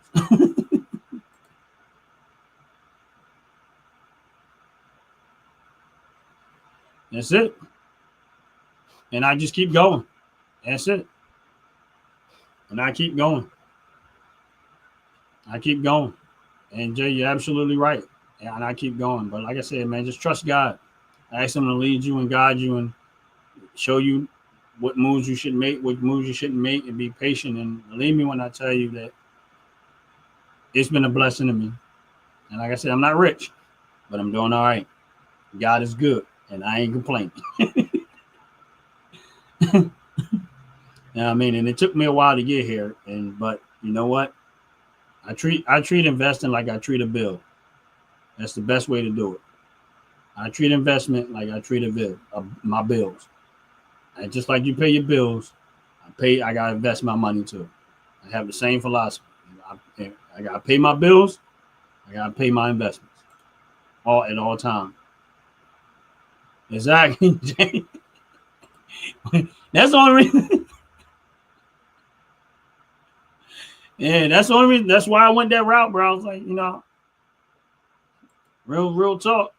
That's it. And I just keep going. That's it. And I keep going. And Jay, you're absolutely right. And I keep going. But like I said, man, just trust God. Ask him to lead you and guide you and show you what moves you should make, what moves you shouldn't make, and be patient. And believe me when I tell you that it's been a blessing to me. And like I said, I'm not rich, but I'm doing all right. God is good, and I ain't complaining. You know what I mean? And it took me a while to get here. But you know what? I treat investing like I treat a bill. That's the best way to do it. I treat investment like I treat a bill, my bills. And just like you pay your bills, I gotta invest my money too. I have the same philosophy. I gotta pay my bills. I gotta pay my investments, at all times. Exactly. That's the only reason. Yeah, that's the only reason. That's why I went that route, bro. I was like, real talk.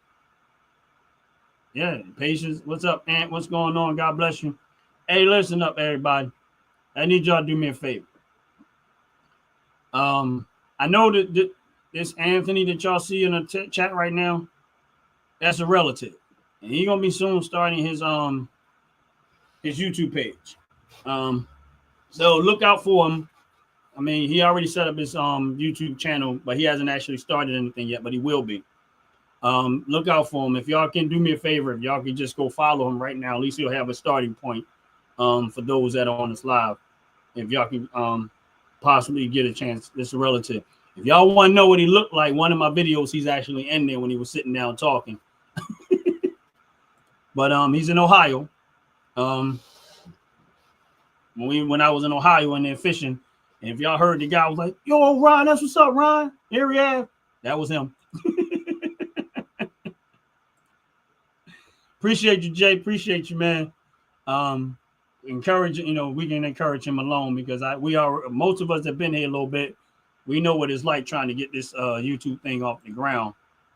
Yeah, patience. What's up, Aunt? What's going on? God bless you. Hey, listen up, everybody. I need y'all to do me a favor. I know that this Anthony that y'all see in the chat right now, that's a relative, and he gonna be soon starting his YouTube page. So look out for him. I mean, he already set up his YouTube channel, but he hasn't actually started anything yet, but he will be. Look out for him. If y'all can do me a favor, if y'all can just go follow him right now, at least he'll have a starting point for those that are on this live. If y'all can possibly get a chance, this is a relative. If y'all want to know what he looked like, one of my videos, he's actually in there when he was sitting down talking. But he's in Ohio. When I was in Ohio and there fishing, and if y'all heard the guy was like, "Yo, Ryan, that's what's up, Ryan." Here we have. That was him. Appreciate you, Jay. Appreciate you, man. Encourage, we can encourage him alone because most of us have been here a little bit. We know what it's like trying to get this YouTube thing off the ground,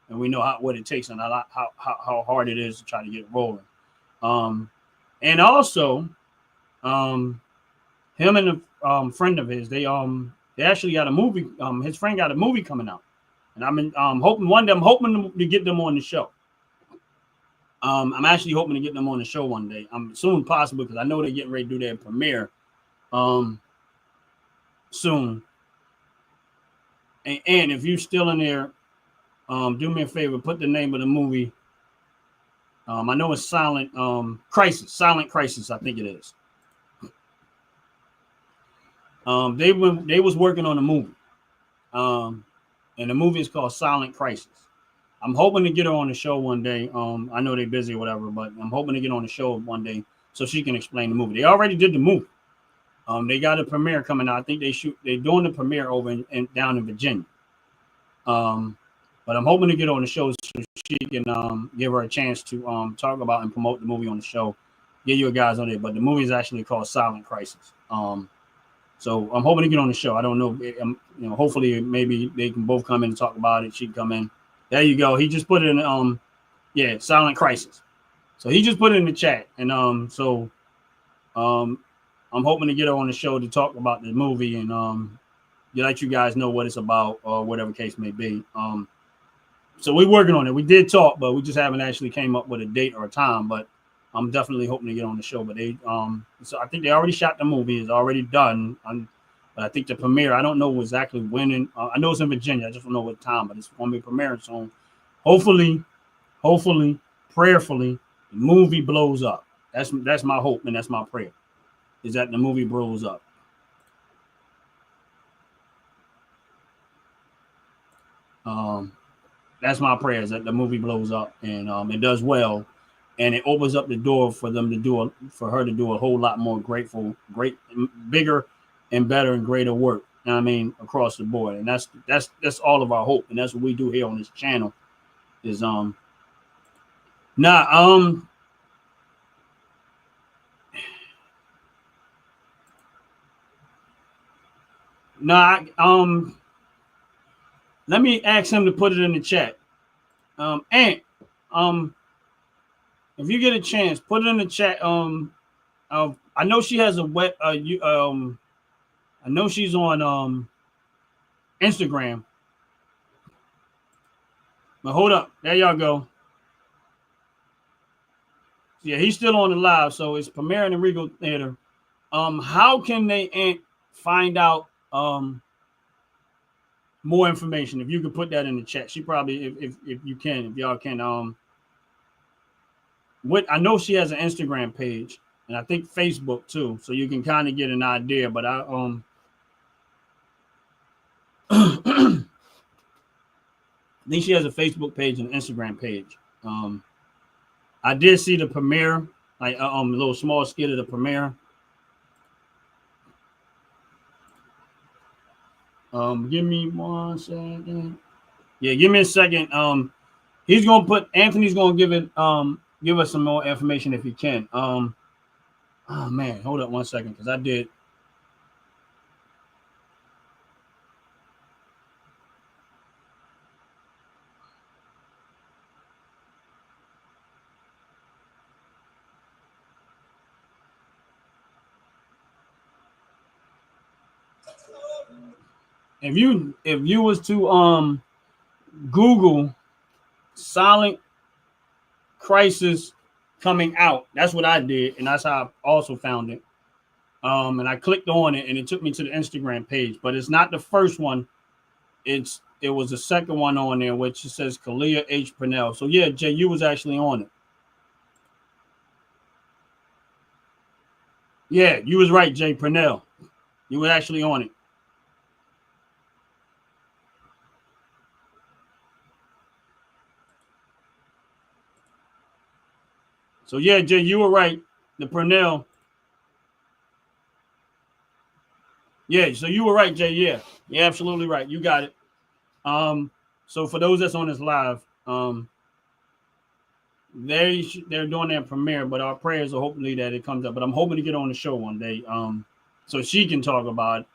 and we know what it takes and how hard it is to try to get it rolling. And also, him and a friend of his, they actually got a movie. His friend got a movie coming out, and I'm hoping to get them on the show. I'm actually hoping to get them on the show one day. Soon possible because I know they're getting ready to do their premiere soon. And if you're still in there, do me a favor, put the name of the movie. I know it's Silent Crisis, I think it is. They was working on a movie. And the movie is called Silent Crisis. I'm hoping to get her on the show one day. I know they're busy or whatever, but I'm hoping to get on the show one day so she can explain the movie. They already did the movie. They got a premiere coming out. I think they're doing the premiere over down in Virginia. But I'm hoping to get on the show so she can give her a chance to talk about and promote the movie on the show. Get you guys on there. But the movie is actually called Silent Crisis. So I'm hoping to get on the show. I don't know. Hopefully maybe they can both come in and talk about it. She can come in. There you go. He just put it in Silent Crisis. So he just put it in the chat. And I'm hoping to get her on the show to talk about the movie and let you guys know what it's about or whatever case may be. So we're working on it. We did talk, but we just haven't actually came up with a date or a time. But I'm definitely hoping to get on the show. But so I think they already shot the movie. It's already done. But I think the premiere, I don't know exactly when. I know it's in Virginia. I just don't know what time. But it's going to be premiering soon. Hopefully, prayerfully, the movie blows up. That's my hope and that's my prayer. Is that the movie blows up. That's my prayer, is that the movie blows up and it does well, and it opens up the door for them to for her to do a whole lot more bigger and better and greater work. You know what I mean, across the board, and that's all of our hope, and that's what we do here on this channel. Is let me ask him to put it in the chat. Aunt, if you get a chance, put it in the chat. I know she has a I know she's on Instagram. But hold up, there y'all go. Yeah, he's still on the live, so it's premiering in Regal Theater. How can they find out more information? If you could put that in the chat, she probably, if you can, if y'all can, I know she has an Instagram page and I think Facebook too, so you can kind of get an idea. But I think she has a Facebook page and an Instagram page. I did see the premiere, like a little small skit of the premiere. Give me 1 second. Yeah, give me a second. Anthony's gonna give us some more information if he can. Oh man, hold up 1 second, because I did. If you was to Google Silent Crisis coming out, that's what I did, and that's how I also found it. And I clicked on it, and it took me to the Instagram page, but it's not the first one. It was the second one on there, which says Kalia H. Purnell. So yeah, Jay, you was actually on it. Yeah, you was right, Jay Purnell. You were actually on it. So yeah, Jay, you were right. The Purnell. Yeah, so you were right, Jay. Yeah, you're absolutely right. You got it. So for those that's on this live, they're doing their premiere, but our prayers are hopefully that it comes up. But I'm hoping to get on the show one day, so she can talk about,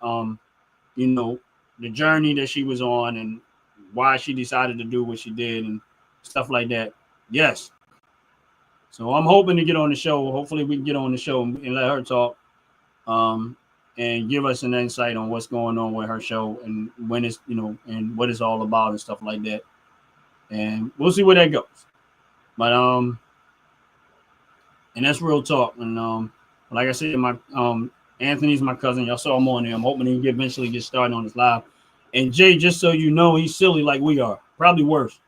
you know, the journey that she was on and why she decided to do what she did and stuff like that. Yes. So I'm hoping to get on the show. Hopefully we can get on the show and let her talk, and give us an insight on what's going on with her show and when it's, and what it's all about and stuff like that. And we'll see where that goes. But and that's real talk. And like I said, my Anthony's my cousin. Y'all saw him on there. I'm hoping he eventually get started on his live. And Jay, just so you know, he's silly like we are. Probably worse.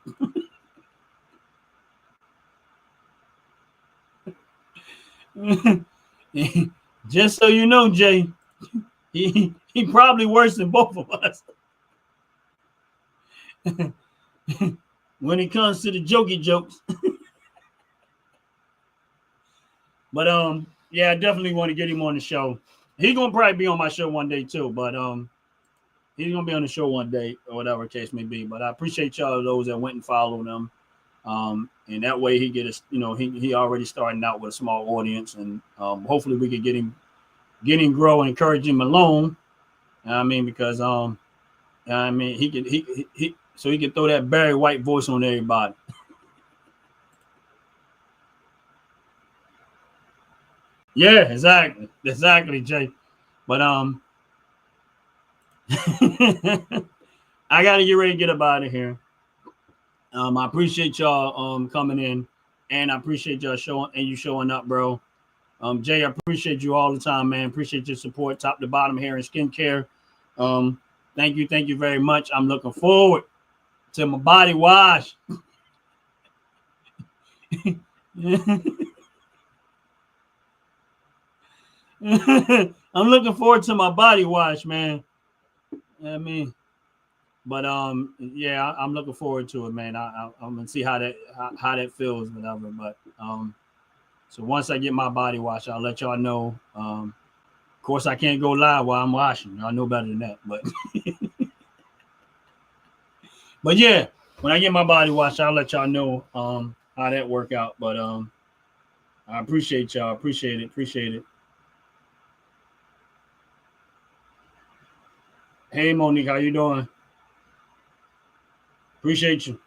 Just so you know, Jay, he probably worse than both of us. When it comes to the jokey jokes. But yeah, I definitely want to get him on the show. He's gonna probably be on my show one day too, but he's gonna be on the show one day or whatever case may be. But I appreciate y'all those that went and followed him. And that way he get us, he already starting out with a small audience, and hopefully we could get him grow and encourage him alone. I mean, because he could he could throw that Barry White voice on everybody. Yeah, exactly, Jay. But I gotta get ready to get up out of here. I appreciate y'all coming in, and I appreciate y'all showing up, bro. Jay, I appreciate you all the time, man. Appreciate your support, top to bottom, hair and skincare. Thank you very much. I'm looking forward to my body wash. I'm looking forward to my body wash, man. I mean, but yeah, I'm looking forward to it, man. I'm gonna see how that feels, whatever. But so once I get my body wash, I'll let y'all know. Of course, I can't go live while I'm washing. I know better than that, but but yeah, when I get my body wash, I'll let y'all know how that work out. But I appreciate y'all. Appreciate it. Hey, Monique, how you doing? Appreciate you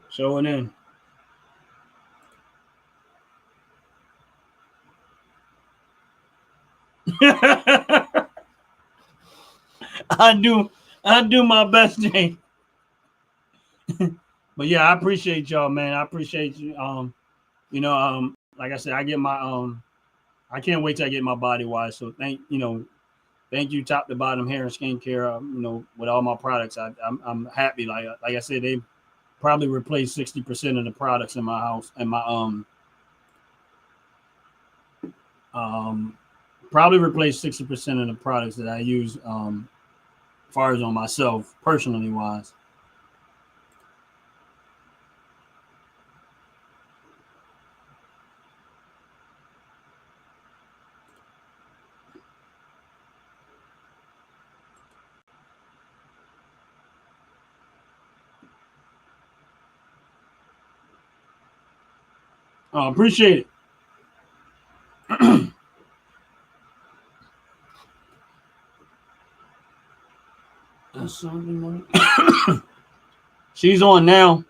showing in. I do my best, Jay. But yeah, I appreciate y'all, man. I appreciate you. Like I said, I get my I can't wait till I get my body wash. So thank you, top to bottom hair and skincare. With all my products, I'm happy. Like I said, they probably replaced 60% of the products in my house and my probably replaced 60% of the products that I use as far as on myself personally wise. Appreciate it. That's something. She's on now.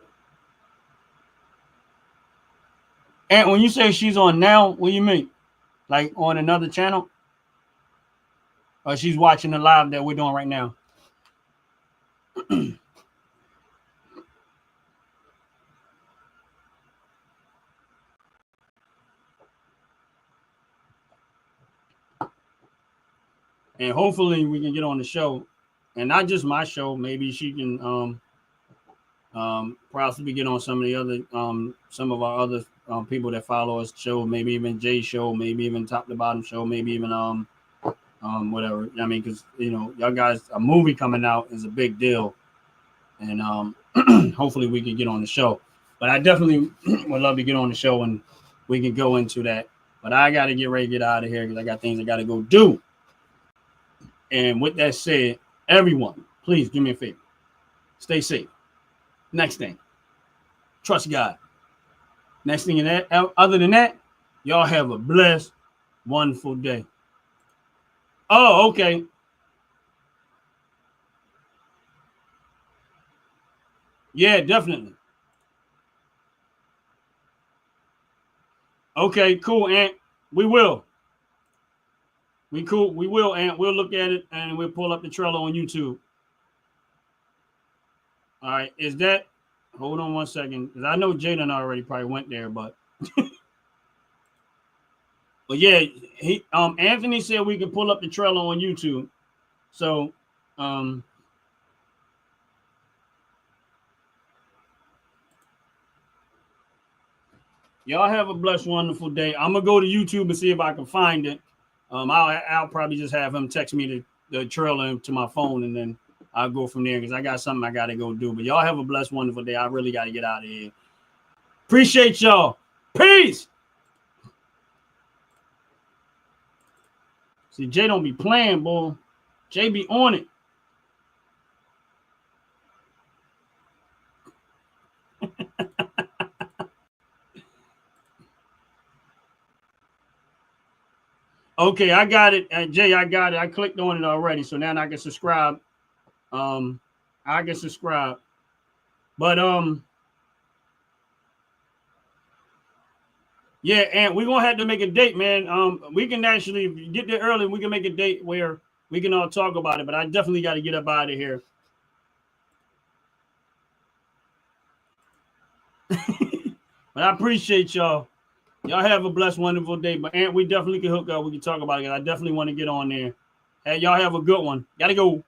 And when you say she's on now, what do you mean? Like on another channel? Or she's watching the live that we're doing right now? And hopefully we can get on the show, and not just my show. Maybe she can possibly get on some of the other some of our other people that follow us show. Maybe even Jay's show. Maybe even Top to Bottom show. Maybe even whatever. I mean, because y'all guys, a movie coming out is a big deal, and hopefully we can get on the show. But I definitely would love to get on the show and we can go into that. But I got to get ready to get out of here because I got things I got to go do. And with that said, everyone, please do me a favor. Stay safe. Next thing, trust God. Next thing, other than that, y'all have a blessed, wonderful day. Oh, okay. Yeah, definitely. Okay, cool, Aunt. We will. We cool. We will, Aunt. We'll look at it and we'll pull up the trailer on YouTube. All right. Is that? Hold on one second, because I know Jaden already probably went there, but but yeah, he Anthony said we can pull up the trailer on YouTube. So y'all have a blessed, wonderful day. I'm gonna go to YouTube and see if I can find it. I'll probably just have him text me the trailer to my phone, and then I'll go from there because I got something I gotta go do. But y'all have a blessed, wonderful day. I really gotta get out of here. Appreciate y'all. Peace. See, Jay don't be playing, boy. Jay be on it. Okay, I got it. Jay, I got it. I clicked on it already. So now I can subscribe. I can subscribe. But yeah, and we're gonna have to make a date, man. We can actually get there early. We can make a date where we can all talk about it. But I definitely got to get up out of here. But I appreciate y'all. Y'all have a blessed, wonderful day. But Aunt, we definitely can hook up. We can talk about it. I definitely want to get on there. Hey, y'all have a good one. Gotta go.